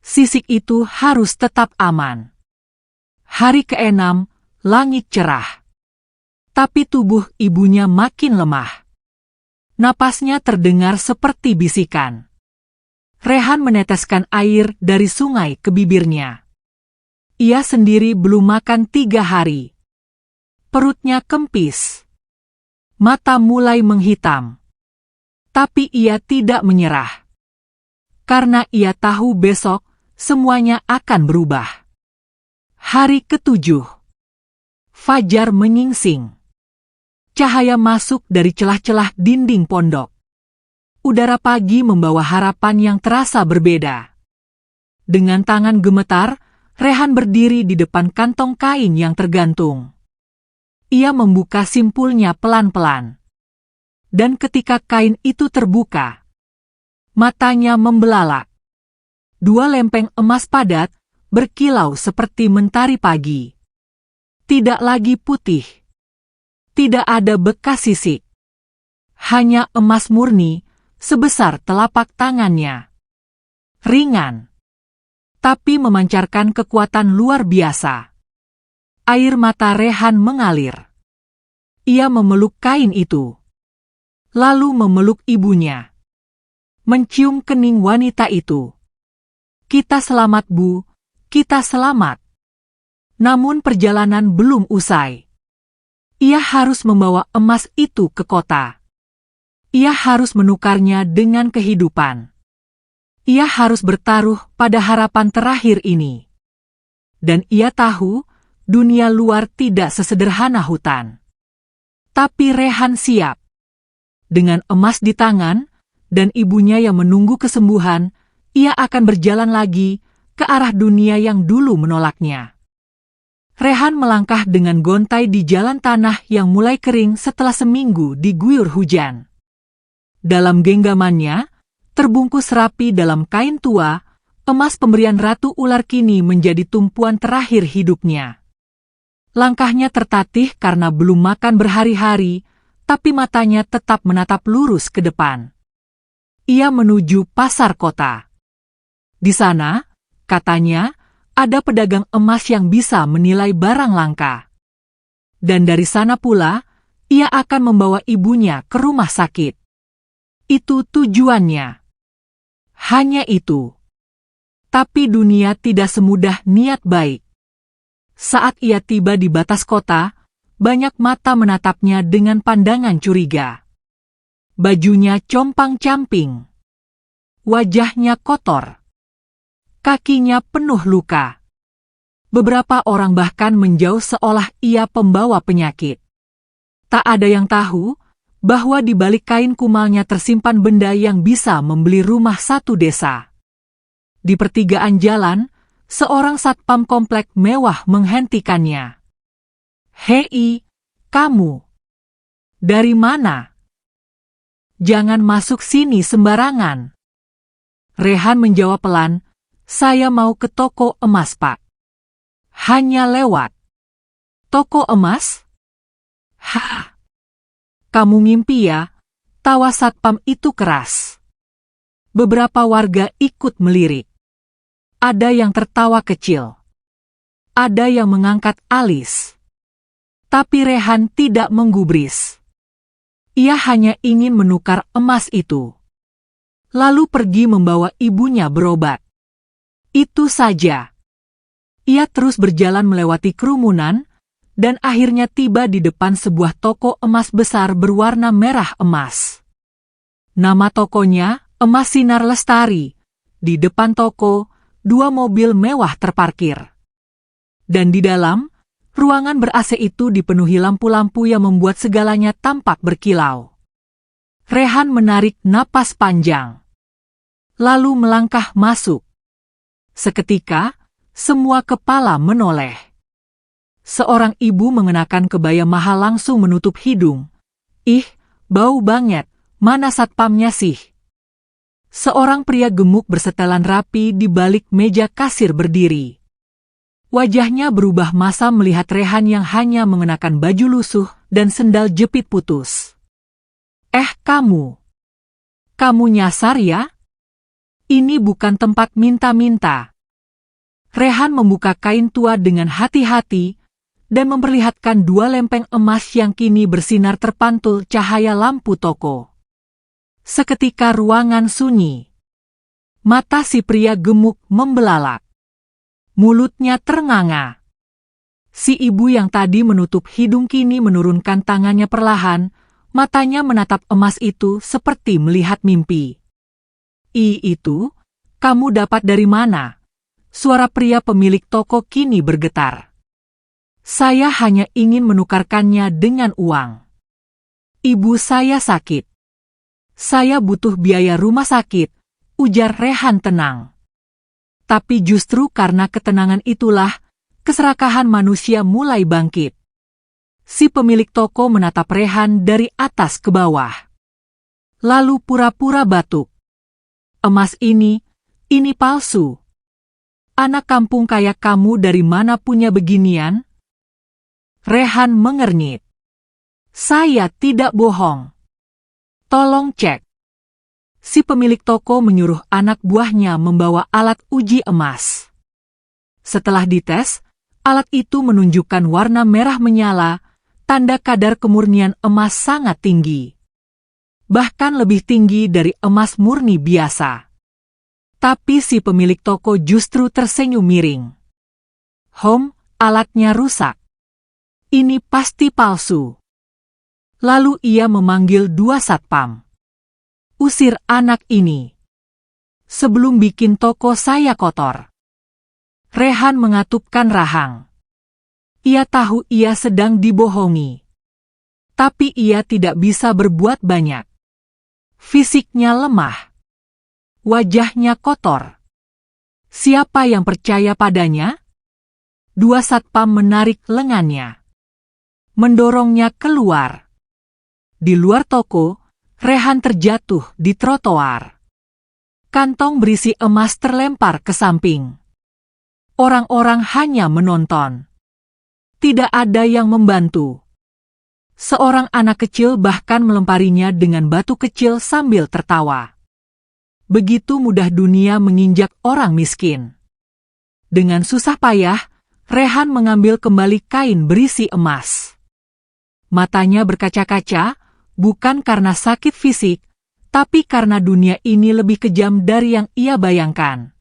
Sisik itu harus tetap aman. Hari keenam, langit cerah. Tapi tubuh ibunya makin lemah. Napasnya terdengar seperti bisikan. Rehan meneteskan air dari sungai ke bibirnya. Ia sendiri belum makan 3 hari. Perutnya kempis. Mata mulai menghitam. Tapi ia tidak menyerah. Karena ia tahu besok semuanya akan berubah. Hari ke-7. Fajar menyingsing. Cahaya masuk dari celah-celah dinding pondok. Udara pagi membawa harapan yang terasa berbeda. Dengan tangan gemetar, Rehan berdiri di depan kantong kain yang tergantung. Ia membuka simpulnya pelan-pelan. Dan ketika kain itu terbuka, matanya membelalak. 2 lempeng emas padat berkilau seperti mentari pagi. Tidak lagi putih. Tidak ada bekas sisik. Hanya emas murni sebesar telapak tangannya. Ringan. Tapi memancarkan kekuatan luar biasa. Air mata Rehan mengalir. Ia memeluk kain itu. Lalu memeluk ibunya. Mencium kening wanita itu. Kita selamat, Bu. Kita selamat. Namun perjalanan belum usai. Ia harus membawa emas itu ke kota. Ia harus menukarnya dengan kehidupan. Ia harus bertaruh pada harapan terakhir ini. Dan ia tahu, dunia luar tidak sesederhana hutan. Tapi Rehan siap. Dengan emas di tangan, dan ibunya yang menunggu kesembuhan, ia akan berjalan lagi ke arah dunia yang dulu menolaknya. Rehan melangkah dengan gontai di jalan tanah yang mulai kering setelah seminggu diguyur hujan. Dalam genggamannya, terbungkus rapi dalam kain tua, emas pemberian Ratu Ular kini menjadi tumpuan terakhir hidupnya. Langkahnya tertatih karena belum makan berhari-hari, tapi matanya tetap menatap lurus ke depan. Ia menuju pasar kota. Di sana, katanya, ada pedagang emas yang bisa menilai barang langka. Dan dari sana pula, ia akan membawa ibunya ke rumah sakit. Itu tujuannya. Hanya itu. Tapi dunia tidak semudah niat baik. Saat ia tiba di batas kota, banyak mata menatapnya dengan pandangan curiga. Bajunya compang-camping. Wajahnya kotor. Kakinya penuh luka. Beberapa orang bahkan menjauh seolah ia pembawa penyakit. Tak ada yang tahu bahwa di balik kain kumalnya tersimpan benda yang bisa membeli rumah satu desa. Di pertigaan jalan, seorang satpam komplek mewah menghentikannya. "Hei, kamu. Dari mana? Jangan masuk sini sembarangan." Rehan menjawab pelan, "Saya mau ke toko emas, Pak." "Hanya lewat. Toko emas?" "Hah. Kamu mimpi ya?" Tawa satpam itu keras. Beberapa warga ikut melirik. Ada yang tertawa kecil. Ada yang mengangkat alis. Tapi Rehan tidak menggubris. Ia hanya ingin menukar emas itu. Lalu pergi membawa ibunya berobat. Itu saja. Ia terus berjalan melewati kerumunan, dan akhirnya tiba di depan sebuah toko emas besar berwarna merah emas. Nama tokonya, Emas Sinar Lestari. Di depan toko, 2 mobil mewah terparkir. Dan di dalam, ruangan ber-AC itu dipenuhi lampu-lampu yang membuat segalanya tampak berkilau. Rehan menarik napas panjang. Lalu melangkah masuk. Seketika, semua kepala menoleh. Seorang ibu mengenakan kebaya mahal langsung menutup hidung. "Ih, bau banget, mana satpamnya sih?" Seorang pria gemuk bersetelan rapi di balik meja kasir berdiri. Wajahnya berubah masam melihat Rehan yang hanya mengenakan baju lusuh dan sendal jepit putus. Kamu. Kamu nyasar ya? Ini bukan tempat minta-minta." Rehan membuka kain tua dengan hati-hati dan memperlihatkan 2 lempeng emas yang kini bersinar terpantul cahaya lampu toko. Seketika ruangan sunyi. Mata si pria gemuk membelalak. Mulutnya ternganga. Si ibu yang tadi menutup hidung kini menurunkan tangannya perlahan, matanya menatap emas itu seperti melihat mimpi. Itu, kamu dapat dari mana?" Suara pria pemilik toko kini bergetar. "Saya hanya ingin menukarkannya dengan uang. Ibu saya sakit. Saya butuh biaya rumah sakit," ujar Rehan tenang. Tapi justru karena ketenangan itulah, keserakahan manusia mulai bangkit. Si pemilik toko menatap Rehan dari atas ke bawah. Lalu pura-pura batuk. "Emas ini palsu. Anak kampung kayak kamu dari mana punya beginian?" Rehan mengernyit. "Saya tidak bohong. Tolong cek." Si pemilik toko menyuruh anak buahnya membawa alat uji emas. Setelah dites, alat itu menunjukkan warna merah menyala, tanda kadar kemurnian emas sangat tinggi. Bahkan lebih tinggi dari emas murni biasa. Tapi si pemilik toko justru tersenyum miring. Alatnya rusak. Ini pasti palsu." Lalu ia memanggil 2 satpam. "Usir anak ini. Sebelum bikin toko saya kotor." Rehan mengatupkan rahang. Ia tahu ia sedang dibohongi. Tapi ia tidak bisa berbuat banyak. Fisiknya lemah. Wajahnya kotor. Siapa yang percaya padanya? 2 satpam menarik lengannya. Mendorongnya keluar. Di luar toko, Rehan terjatuh di trotoar. Kantong berisi emas terlempar ke samping. Orang-orang hanya menonton. Tidak ada yang membantu. Seorang anak kecil bahkan melemparinya dengan batu kecil sambil tertawa. Begitu mudah dunia menginjak orang miskin. Dengan susah payah, Rehan mengambil kembali kain berisi emas. Matanya berkaca-kaca, bukan karena sakit fisik, tapi karena dunia ini lebih kejam dari yang ia bayangkan.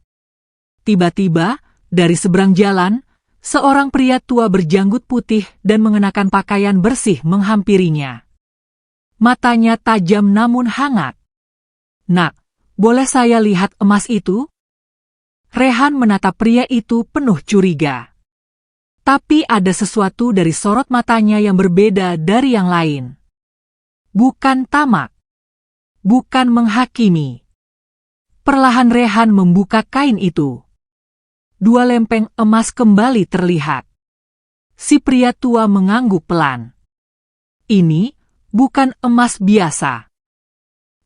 Tiba-tiba, dari seberang jalan, seorang pria tua berjanggut putih dan mengenakan pakaian bersih menghampirinya. Matanya tajam namun hangat. "Nak, boleh saya lihat emas itu?" Rehan menatap pria itu penuh curiga. Tapi ada sesuatu dari sorot matanya yang berbeda dari yang lain. Bukan tamak. Bukan menghakimi. Perlahan Rehan membuka kain itu. 2 lempeng emas kembali terlihat. Si pria tua mengangguk pelan. "Ini bukan emas biasa."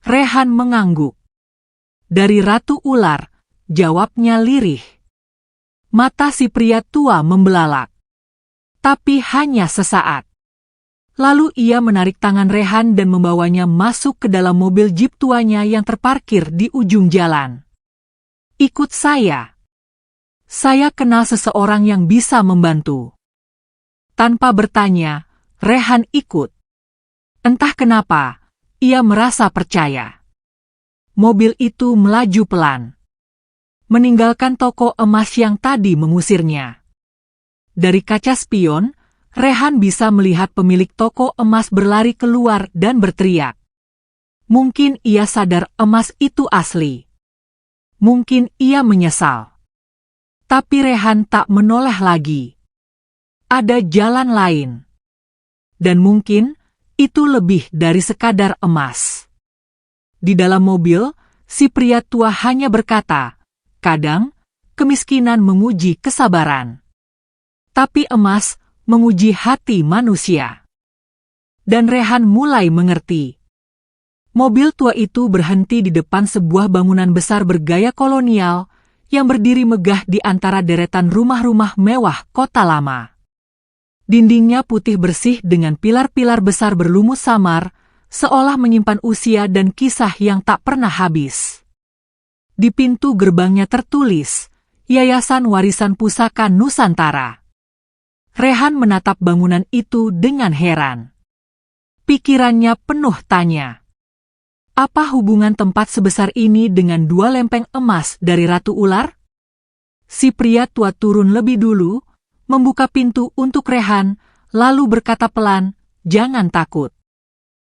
Rehan mengangguk. "Dari Ratu Ular," jawabnya lirih. Mata si pria tua membelalak. Tapi hanya sesaat. Lalu ia menarik tangan Rehan dan membawanya masuk ke dalam mobil jeep tuanya yang terparkir di ujung jalan. "Ikut saya. Saya kenal seseorang yang bisa membantu." Tanpa bertanya, Rehan ikut. Entah kenapa, ia merasa percaya. Mobil itu melaju pelan, meninggalkan toko emas yang tadi mengusirnya. Dari kaca spion, Rehan bisa melihat pemilik toko emas berlari keluar dan berteriak. Mungkin ia sadar emas itu asli. Mungkin ia menyesal. Tapi Rehan tak menoleh lagi. Ada jalan lain. Dan mungkin itu lebih dari sekadar emas. Di dalam mobil, si pria tua hanya berkata, "Kadang, kemiskinan menguji kesabaran. Tapi emas menguji hati manusia." Dan Rehan mulai mengerti. Mobil tua itu berhenti di depan sebuah bangunan besar bergaya kolonial yang berdiri megah di antara deretan rumah-rumah mewah kota lama. Dindingnya putih bersih dengan pilar-pilar besar berlumut samar, seolah menyimpan usia dan kisah yang tak pernah habis. Di pintu gerbangnya tertulis, "Yayasan Warisan Pusaka Nusantara." Rehan menatap bangunan itu dengan heran. Pikirannya penuh tanya. Apa hubungan tempat sebesar ini dengan 2 lempeng emas dari Ratu Ular? Si pria tua turun lebih dulu, membuka pintu untuk Rehan, lalu berkata pelan, "Jangan takut.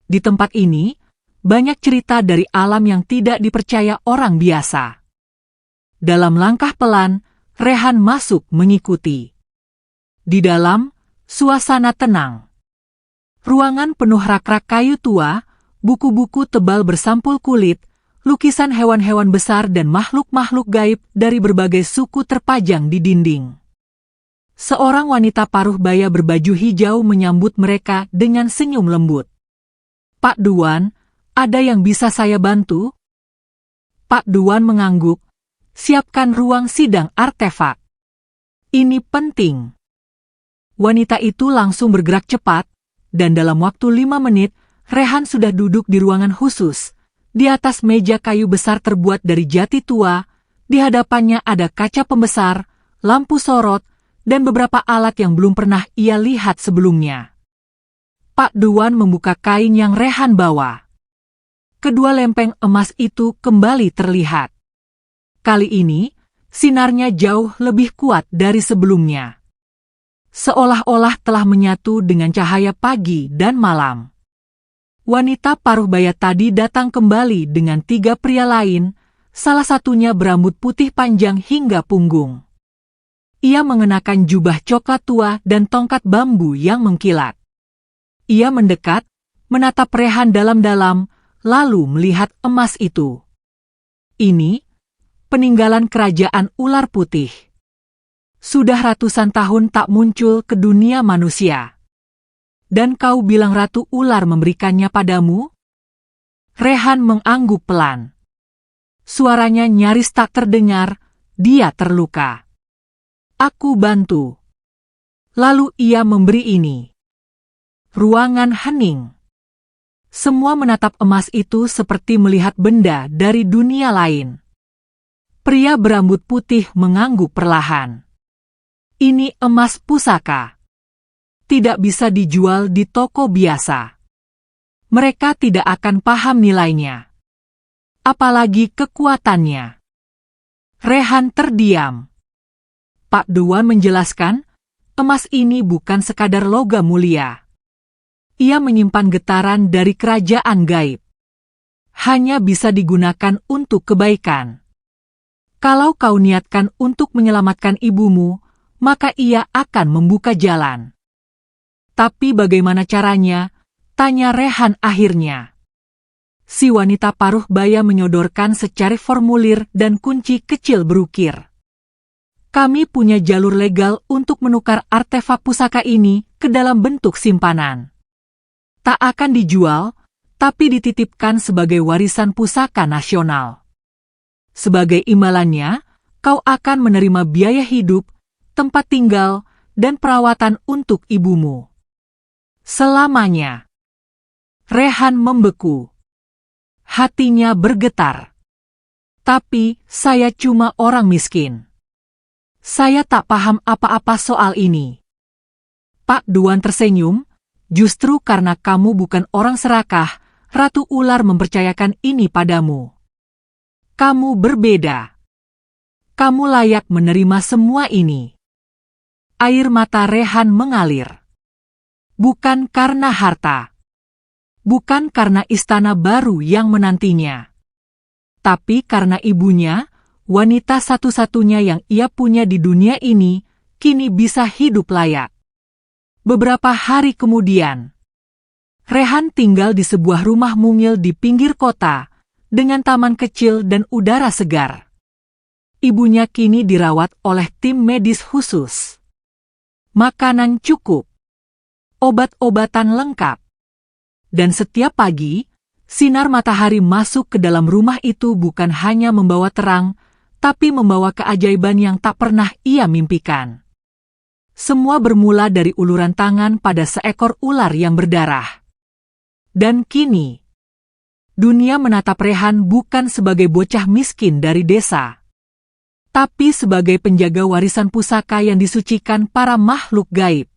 Di tempat ini, banyak cerita dari alam yang tidak dipercaya orang biasa." Dalam langkah pelan, Rehan masuk mengikuti. Di dalam, suasana tenang. Ruangan penuh rak-rak kayu tua, buku-buku tebal bersampul kulit, lukisan hewan-hewan besar dan makhluk-makhluk gaib dari berbagai suku terpajang di dinding. Seorang wanita paruh baya berbaju hijau menyambut mereka dengan senyum lembut. "Pak Duan, ada yang bisa saya bantu?" Pak Duan mengangguk. "Siapkan ruang sidang artefak. Ini penting." Wanita itu langsung bergerak cepat, dan dalam waktu 5 menit, Rehan sudah duduk di ruangan khusus. Di atas meja kayu besar terbuat dari jati tua, di hadapannya ada kaca pembesar, lampu sorot, dan beberapa alat yang belum pernah ia lihat sebelumnya. Pak Duan membuka kain yang Rehan bawa. Kedua lempeng emas itu kembali terlihat. Kali ini, sinarnya jauh lebih kuat dari sebelumnya. Seolah-olah telah menyatu dengan cahaya pagi dan malam. Wanita paruh baya tadi datang kembali dengan 3 pria lain, salah satunya berambut putih panjang hingga punggung. Ia mengenakan jubah coklat tua dan tongkat bambu yang mengkilat. Ia mendekat, menatap Rehan dalam-dalam, lalu melihat emas itu. "Ini peninggalan kerajaan ular putih. Sudah ratusan tahun tak muncul ke dunia manusia. Dan kau bilang Ratu Ular memberikannya padamu?" Rehan mengangguk pelan. Suaranya nyaris tak terdengar, dia terluka. "Aku bantu." Lalu ia memberi ini. Ruangan hening. Semua menatap emas itu seperti melihat benda dari dunia lain. Pria berambut putih mengangguk perlahan. "Ini emas pusaka. Tidak bisa dijual di toko biasa. Mereka tidak akan paham nilainya. Apalagi kekuatannya." Rehan terdiam. Pak Dewan menjelaskan, emas ini bukan sekadar logam mulia. Ia menyimpan getaran dari kerajaan gaib. Hanya bisa digunakan untuk kebaikan. Kalau kau niatkan untuk menyelamatkan ibumu, maka ia akan membuka jalan. Tapi bagaimana caranya? Tanya Rehan akhirnya. Si wanita paruh baya menyodorkan secari formulir dan kunci kecil berukir. Kami punya jalur legal untuk menukar artefak pusaka ini ke dalam bentuk simpanan. Tak akan dijual, tapi dititipkan sebagai warisan pusaka nasional. Sebagai imbalannya, kau akan menerima biaya hidup, tempat tinggal, dan perawatan untuk ibumu. Selamanya. Rehan membeku. Hatinya bergetar. Tapi, saya cuma orang miskin. Saya tak paham apa-apa soal ini. Pak Dewan tersenyum, justru karena kamu bukan orang serakah, Ratu Ular mempercayakan ini padamu. Kamu berbeda. Kamu layak menerima semua ini. Air mata Rehan mengalir. Bukan karena harta. Bukan karena istana baru yang menantinya. Tapi karena ibunya, wanita satu-satunya yang ia punya di dunia ini, kini bisa hidup layak. Beberapa hari kemudian, Rehan tinggal di sebuah rumah mungil di pinggir kota, dengan taman kecil dan udara segar. Ibunya kini dirawat oleh tim medis khusus. Makanan cukup. Obat-obatan lengkap. Dan setiap pagi, sinar matahari masuk ke dalam rumah itu bukan hanya membawa terang, tapi membawa keajaiban yang tak pernah ia mimpikan. Semua bermula dari uluran tangan pada seekor ular yang berdarah. Dan kini, dunia menatap Rehan bukan sebagai bocah miskin dari desa, tapi sebagai penjaga warisan pusaka yang disucikan para makhluk gaib.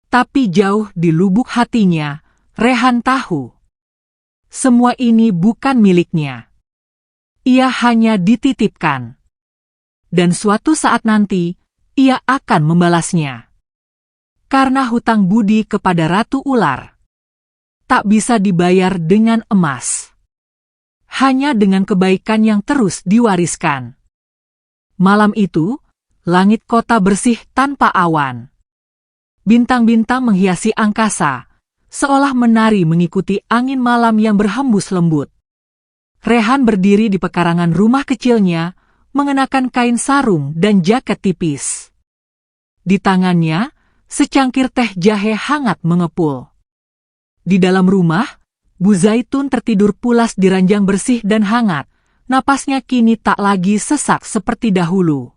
Tapi jauh di lubuk hatinya, Rehan tahu, semua ini bukan miliknya. Ia hanya dititipkan. Dan suatu saat nanti, ia akan membalasnya. Karena hutang budi kepada Ratu Ular tak bisa dibayar dengan emas. Hanya dengan kebaikan yang terus diwariskan. Malam itu, langit kota bersih tanpa awan. Bintang-bintang menghiasi angkasa, seolah menari mengikuti angin malam yang berhembus lembut. Rehan berdiri di pekarangan rumah kecilnya, mengenakan kain sarung dan jaket tipis. Di tangannya, secangkir teh jahe hangat mengepul. Di dalam rumah, Bu Zaitun tertidur pulas di ranjang bersih dan hangat, napasnya kini tak lagi sesak seperti dahulu.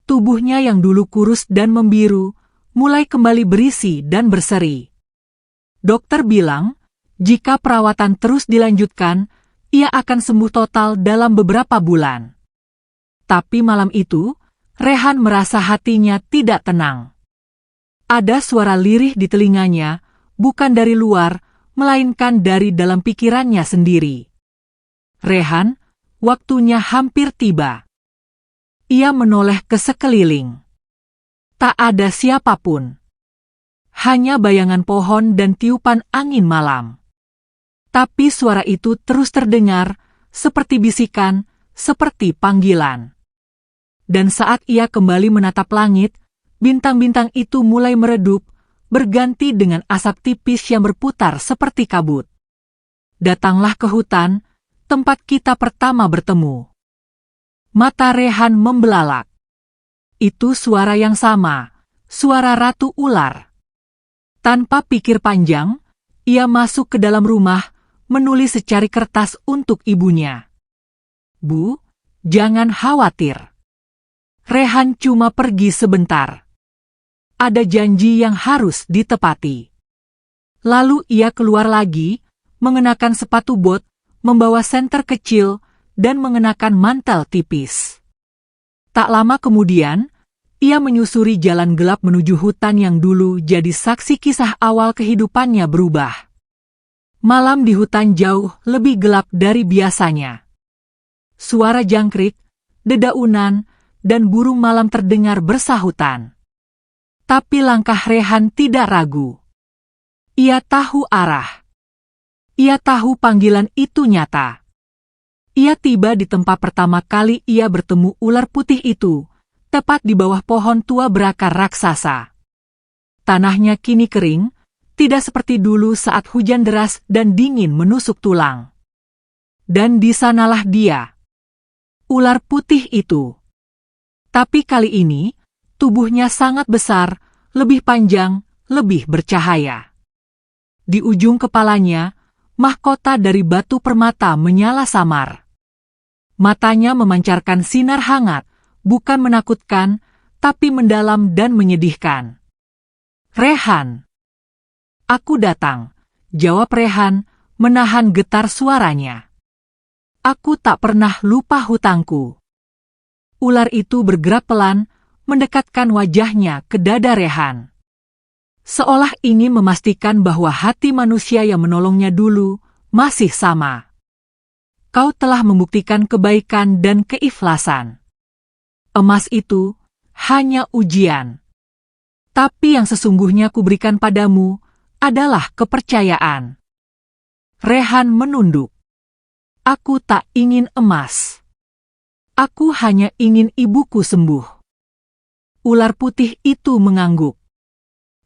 Tubuhnya yang dulu kurus dan membiru, mulai kembali berisi dan berseri. Dokter bilang, jika perawatan terus dilanjutkan, ia akan sembuh total dalam beberapa bulan. Tapi malam itu, Rehan merasa hatinya tidak tenang. Ada suara lirih di telinganya, bukan dari luar, melainkan dari dalam pikirannya sendiri. Rehan, waktunya hampir tiba. Ia menoleh ke sekeliling. Tak ada siapapun. Hanya bayangan pohon dan tiupan angin malam. Tapi suara itu terus terdengar, seperti bisikan, seperti panggilan. Dan saat ia kembali menatap langit, bintang-bintang itu mulai meredup, berganti dengan asap tipis yang berputar seperti kabut. Datanglah ke hutan, tempat kita pertama bertemu. Mata Rehan membelalak. Itu suara yang sama, suara Ratu Ular. Tanpa pikir panjang, ia masuk ke dalam rumah, menulis secari kertas untuk ibunya. Bu, jangan khawatir. Rehan cuma pergi sebentar. Ada janji yang harus ditepati. Lalu ia keluar lagi, mengenakan sepatu bot, membawa senter kecil, dan mengenakan mantel tipis. Tak lama kemudian, ia menyusuri jalan gelap menuju hutan yang dulu jadi saksi kisah awal kehidupannya berubah. Malam di hutan jauh lebih gelap dari biasanya. Suara jangkrik, dedaunan, dan burung malam terdengar bersahutan. Tapi langkah Rehan tidak ragu. Ia tahu arah. Ia tahu panggilan itu nyata. Ia tiba di tempat pertama kali ia bertemu ular putih itu, tepat di bawah pohon tua berakar raksasa. Tanahnya kini kering, tidak seperti dulu saat hujan deras dan dingin menusuk tulang. Dan di sanalah dia, ular putih itu. Tapi kali ini, tubuhnya sangat besar, lebih panjang, lebih bercahaya. Di ujung kepalanya, mahkota dari batu permata menyala samar. Matanya memancarkan sinar hangat, bukan menakutkan, tapi mendalam dan menyedihkan. Rehan. Aku datang, jawab Rehan, menahan getar suaranya. Aku tak pernah lupa hutangku. Ular itu bergerak pelan, mendekatkan wajahnya ke dada Rehan. Seolah ingin memastikan bahwa hati manusia yang menolongnya dulu masih sama. Kau telah membuktikan kebaikan dan keikhlasan. Emas itu hanya ujian. Tapi yang sesungguhnya kuberikan padamu adalah kepercayaan. Rehan menunduk. Aku tak ingin emas. Aku hanya ingin ibuku sembuh. Ular putih itu mengangguk.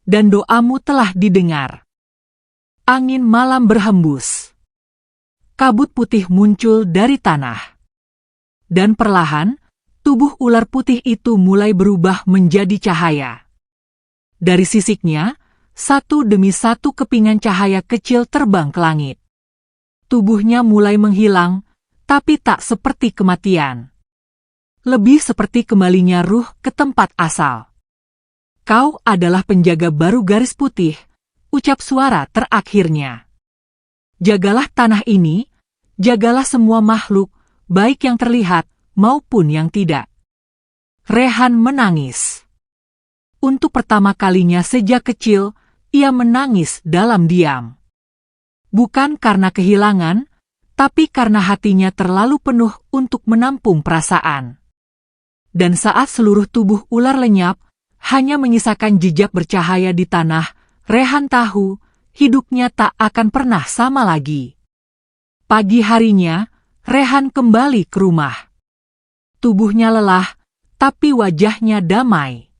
Dan doamu telah didengar. Angin malam berhembus. Kabut putih muncul dari tanah. Dan perlahan, tubuh ular putih itu mulai berubah menjadi cahaya. Dari sisiknya, satu demi satu kepingan cahaya kecil terbang ke langit. Tubuhnya mulai menghilang, tapi tak seperti kematian. Lebih seperti kembalinya ruh ke tempat asal. Kau adalah penjaga baru garis putih, ucap suara terakhirnya. Jagalah tanah ini, jagalah semua makhluk, baik yang terlihat maupun yang tidak. Rehan menangis. Untuk pertama kalinya sejak kecil, ia menangis dalam diam. Bukan karena kehilangan, tapi karena hatinya terlalu penuh untuk menampung perasaan. Dan saat seluruh tubuh ular lenyap, hanya menyisakan jejak bercahaya di tanah, Rehan tahu, hidupnya tak akan pernah sama lagi. Pagi harinya, Rehan kembali ke rumah. Tubuhnya lelah, tapi wajahnya damai.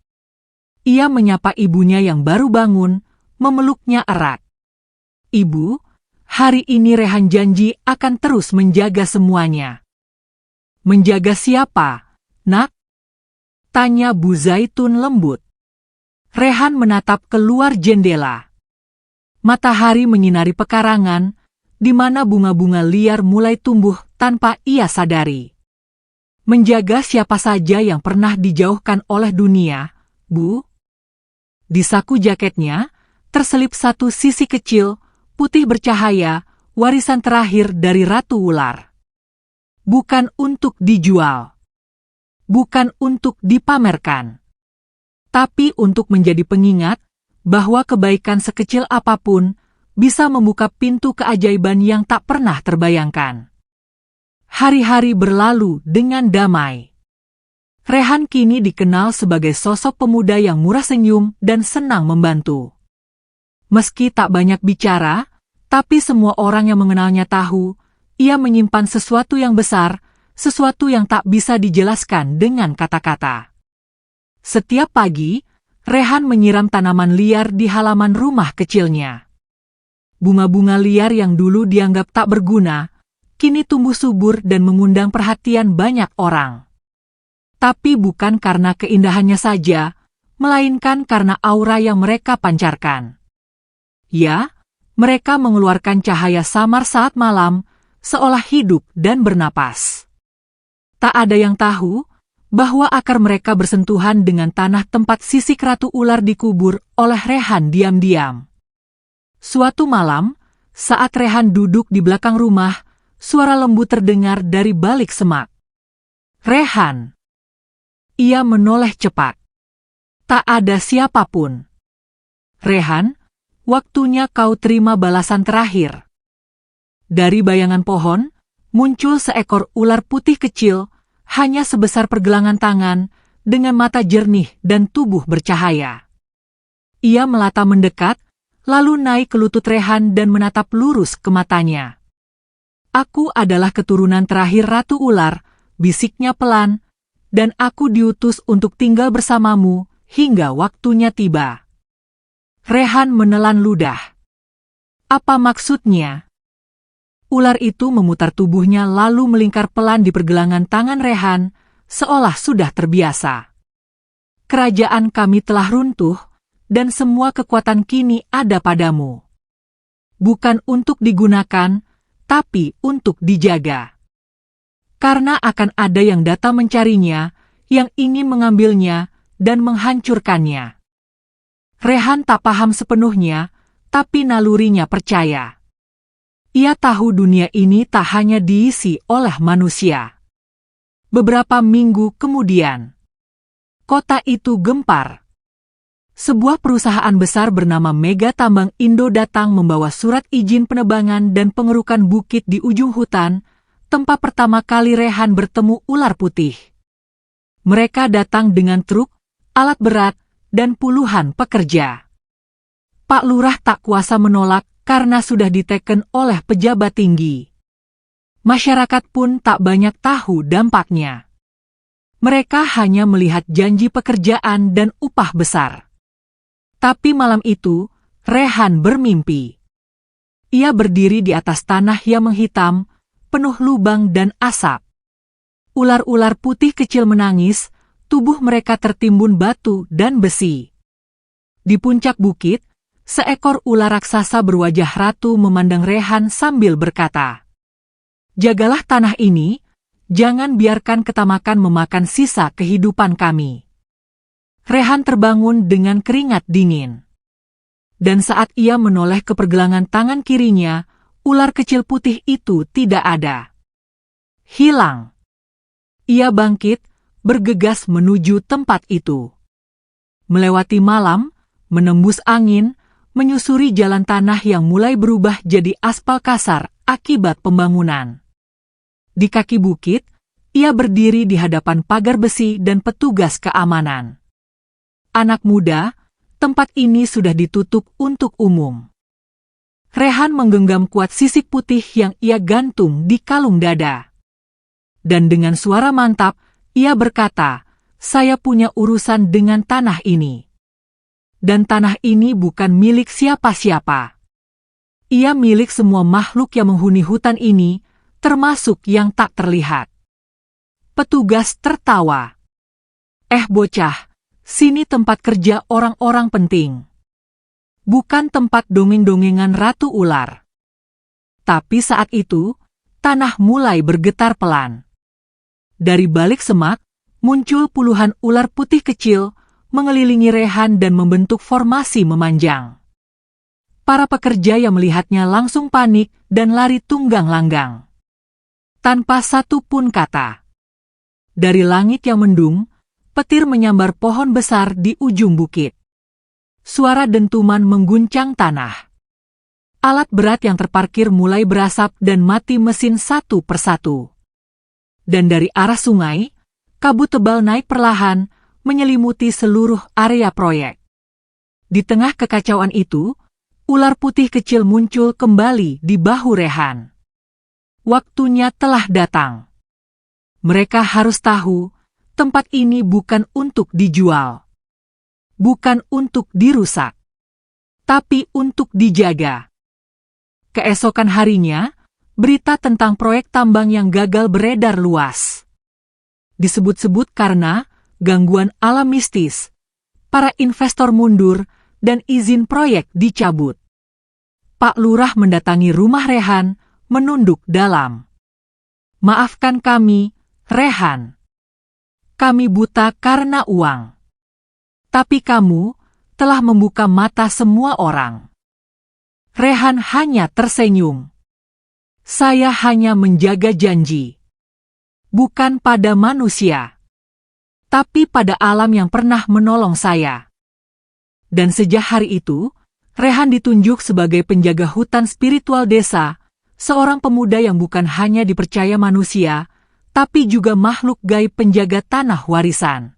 Ia menyapa ibunya yang baru bangun, memeluknya erat. Ibu, hari ini Rehan janji akan terus menjaga semuanya. Menjaga siapa, nak? Tanya Bu Zaitun lembut. Rehan menatap keluar jendela. Matahari menyinari pekarangan, di mana bunga-bunga liar mulai tumbuh tanpa ia sadari. Menjaga siapa saja yang pernah dijauhkan oleh dunia, Bu? Di saku jaketnya, terselip satu sisi kecil, putih bercahaya, warisan terakhir dari Ratu Ular. Bukan untuk dijual. Bukan untuk dipamerkan. Tapi untuk menjadi pengingat, bahwa kebaikan sekecil apapun bisa membuka pintu keajaiban yang tak pernah terbayangkan. Hari-hari berlalu dengan damai. Rehan kini dikenal sebagai sosok pemuda yang murah senyum dan senang membantu. Meski tak banyak bicara, tapi semua orang yang mengenalnya tahu, ia menyimpan sesuatu yang besar, sesuatu yang tak bisa dijelaskan dengan kata-kata. Setiap pagi, Rehan menyiram tanaman liar di halaman rumah kecilnya. Bunga-bunga liar yang dulu dianggap tak berguna, kini tumbuh subur dan mengundang perhatian banyak orang. Tapi bukan karena keindahannya saja, melainkan karena aura yang mereka pancarkan. Ya, mereka mengeluarkan cahaya samar saat malam, seolah hidup dan bernapas. Tak ada yang tahu bahwa akar mereka bersentuhan dengan tanah tempat sisik Ratu Ular dikubur oleh Rehan diam-diam. Suatu malam, saat Rehan duduk di belakang rumah, suara lembut terdengar dari balik semak. Rehan. Ia menoleh cepat. Tak ada siapapun. Rehan, waktunya kau terima balasan terakhir. Dari bayangan pohon, muncul seekor ular putih kecil, hanya sebesar pergelangan tangan, dengan mata jernih dan tubuh bercahaya. Ia melata mendekat, lalu naik ke lutut Rehan dan menatap lurus ke matanya. "Aku adalah keturunan terakhir Ratu Ular," bisiknya pelan, "dan aku diutus untuk tinggal bersamamu hingga waktunya tiba." Rehan menelan ludah. "Apa maksudnya?" Ular itu memutar tubuhnya lalu melingkar pelan di pergelangan tangan Rehan, seolah sudah terbiasa. "Kerajaan kami telah runtuh, dan semua kekuatan kini ada padamu. Bukan untuk digunakan, tapi untuk dijaga. Karena akan ada yang datang mencarinya, yang ingin mengambilnya dan menghancurkannya." Rehan tak paham sepenuhnya, tapi nalurinya percaya. Ia tahu dunia ini tak hanya diisi oleh manusia. Beberapa minggu kemudian, kota itu gempar. Sebuah perusahaan besar bernama Mega Tambang Indo datang membawa surat izin penebangan dan pengerukan bukit di ujung hutan, tempat pertama kali Rehan bertemu ular putih. Mereka datang dengan truk, alat berat, dan puluhan pekerja. Pak Lurah tak kuasa menolak karena sudah diteken oleh pejabat tinggi. Masyarakat pun tak banyak tahu dampaknya. Mereka hanya melihat janji pekerjaan dan upah besar. Tapi malam itu, Rehan bermimpi. Ia berdiri di atas tanah yang menghitam, penuh lubang dan asap. Ular-ular putih kecil menangis, tubuh mereka tertimbun batu dan besi. Di puncak bukit, seekor ular raksasa berwajah ratu memandang Rehan sambil berkata, "Jagalah tanah ini, jangan biarkan ketamakan memakan sisa kehidupan kami." Rehan terbangun dengan keringat dingin. Dan saat ia menoleh ke pergelangan tangan kirinya, ular kecil putih itu tidak ada. Hilang. Ia bangkit, bergegas menuju tempat itu. Melewati malam, menembus angin, menyusuri jalan tanah yang mulai berubah jadi aspal kasar akibat pembangunan. Di kaki bukit, ia berdiri di hadapan pagar besi dan petugas keamanan. "Anak muda, tempat ini sudah ditutup untuk umum." Rehan menggenggam kuat sisik putih yang ia gantung di kalung dada. Dan dengan suara mantap, ia berkata, "Saya punya urusan dengan tanah ini. Dan tanah ini bukan milik siapa-siapa. Ia milik semua makhluk yang menghuni hutan ini, termasuk yang tak terlihat." Petugas tertawa. Bocah, sini tempat kerja orang-orang penting. Bukan tempat dongeng-dongengan Ratu Ular." Tapi saat itu, tanah mulai bergetar pelan. Dari balik semak, muncul puluhan ular putih kecil, mengelilingi Rehan dan membentuk formasi memanjang. Para pekerja yang melihatnya langsung panik dan lari tunggang-langgang. Tanpa satu pun kata. Dari langit yang mendung, petir menyambar pohon besar di ujung bukit. Suara dentuman mengguncang tanah. Alat berat yang terparkir mulai berasap dan mati mesin satu persatu. Dan dari arah sungai, kabut tebal naik perlahan, menyelimuti seluruh area proyek. Di tengah kekacauan itu, ular putih kecil muncul kembali di bahu Rehan. Waktunya telah datang. Mereka harus tahu, tempat ini bukan untuk dijual. Bukan untuk dirusak. Tapi untuk dijaga. Keesokan harinya, berita tentang proyek tambang yang gagal beredar luas. Disebut-sebut karena gangguan alam mistis, para investor mundur, dan izin proyek dicabut. Pak Lurah mendatangi rumah Rehan, menunduk dalam. "Maafkan kami, Rehan. Kami buta karena uang. Tapi kamu telah membuka mata semua orang." Rehan hanya tersenyum. "Saya hanya menjaga janji. Bukan pada manusia, tapi pada alam yang pernah menolong saya." Dan sejak hari itu, Rehan ditunjuk sebagai penjaga hutan spiritual desa, seorang pemuda yang bukan hanya dipercaya manusia, tapi juga makhluk gaib penjaga tanah warisan.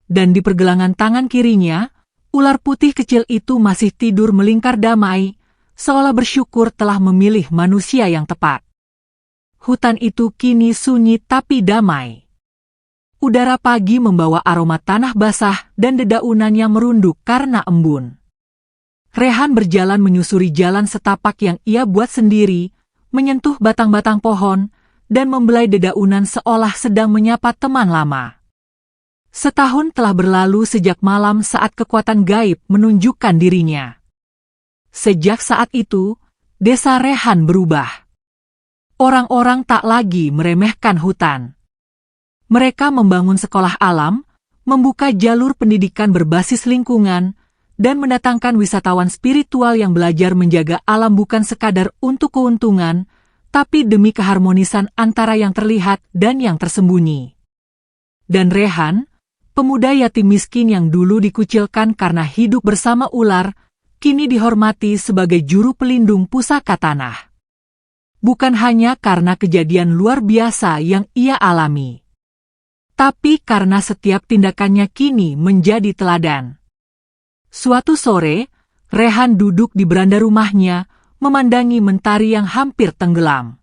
Dan di pergelangan tangan kirinya, ular putih kecil itu masih tidur melingkar damai, seolah bersyukur telah memilih manusia yang tepat. Hutan itu kini sunyi tapi damai. Udara pagi membawa aroma tanah basah dan dedaunan yang merunduk karena embun. Rehan berjalan menyusuri jalan setapak yang ia buat sendiri, menyentuh batang-batang pohon, dan membelai dedaunan seolah sedang menyapa teman lama. Setahun telah berlalu sejak malam saat kekuatan gaib menunjukkan dirinya. Sejak saat itu, desa Rehan berubah. Orang-orang tak lagi meremehkan hutan. Mereka membangun sekolah alam, membuka jalur pendidikan berbasis lingkungan, dan mendatangkan wisatawan spiritual yang belajar menjaga alam bukan sekadar untuk keuntungan, tapi demi keharmonisan antara yang terlihat dan yang tersembunyi. Dan Rehan, pemuda yatim miskin yang dulu dikucilkan karena hidup bersama ular, kini dihormati sebagai juru pelindung pusaka tanah. Bukan hanya karena kejadian luar biasa yang ia alami, tapi karena setiap tindakannya kini menjadi teladan. Suatu sore, Rehan duduk di beranda rumahnya, memandangi mentari yang hampir tenggelam.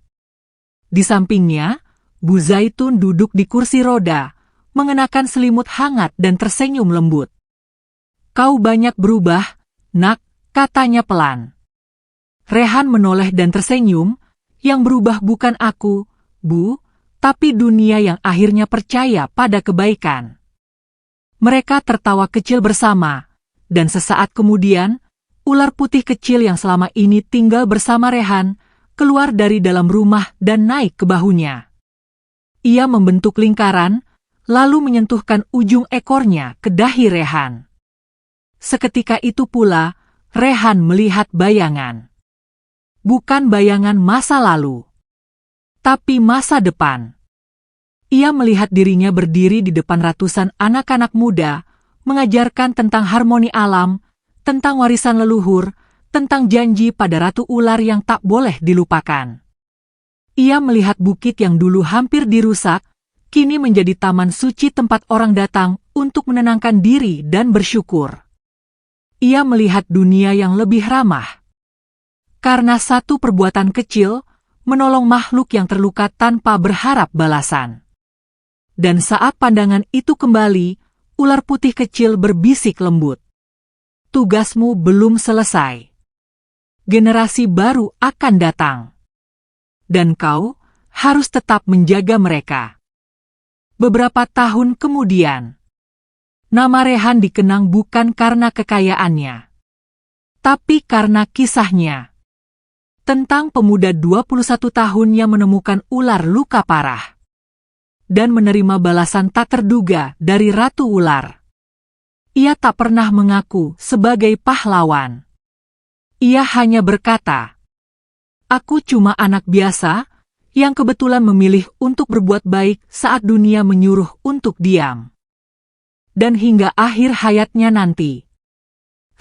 Di sampingnya, Bu Zaitun duduk di kursi roda, mengenakan selimut hangat dan tersenyum lembut. "Kau banyak berubah, Nak," katanya pelan. Rehan menoleh dan tersenyum, "Yang berubah bukan aku, Bu, tapi dunia yang akhirnya percaya pada kebaikan." Mereka tertawa kecil bersama, dan sesaat kemudian, ular putih kecil yang selama ini tinggal bersama Rehan, keluar dari dalam rumah dan naik ke bahunya. Ia membentuk lingkaran, lalu menyentuhkan ujung ekornya ke dahi Rehan. Seketika itu pula, Rehan melihat bayangan. Bukan bayangan masa lalu, tapi masa depan. Ia melihat dirinya berdiri di depan ratusan anak-anak muda, mengajarkan tentang harmoni alam, tentang warisan leluhur, tentang janji pada Ratu Ular yang tak boleh dilupakan. Ia melihat bukit yang dulu hampir dirusak, kini menjadi taman suci tempat orang datang untuk menenangkan diri dan bersyukur. Ia melihat dunia yang lebih ramah. Karena satu perbuatan kecil, menolong makhluk yang terluka tanpa berharap balasan. Dan saat pandangan itu kembali, ular putih kecil berbisik lembut. "Tugasmu belum selesai. Generasi baru akan datang. Dan kau harus tetap menjaga mereka." Beberapa tahun kemudian, nama Rehan dikenang bukan karena kekayaannya, tapi karena kisahnya. Tentang pemuda 21 tahun yang menemukan ular luka parah dan menerima balasan tak terduga dari Ratu Ular. Ia tak pernah mengaku sebagai pahlawan. Ia hanya berkata, "Aku cuma anak biasa yang kebetulan memilih untuk berbuat baik saat dunia menyuruh untuk diam." Dan hingga akhir hayatnya nanti,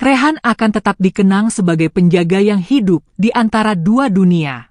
Rehan akan tetap dikenang sebagai penjaga yang hidup di antara dua dunia.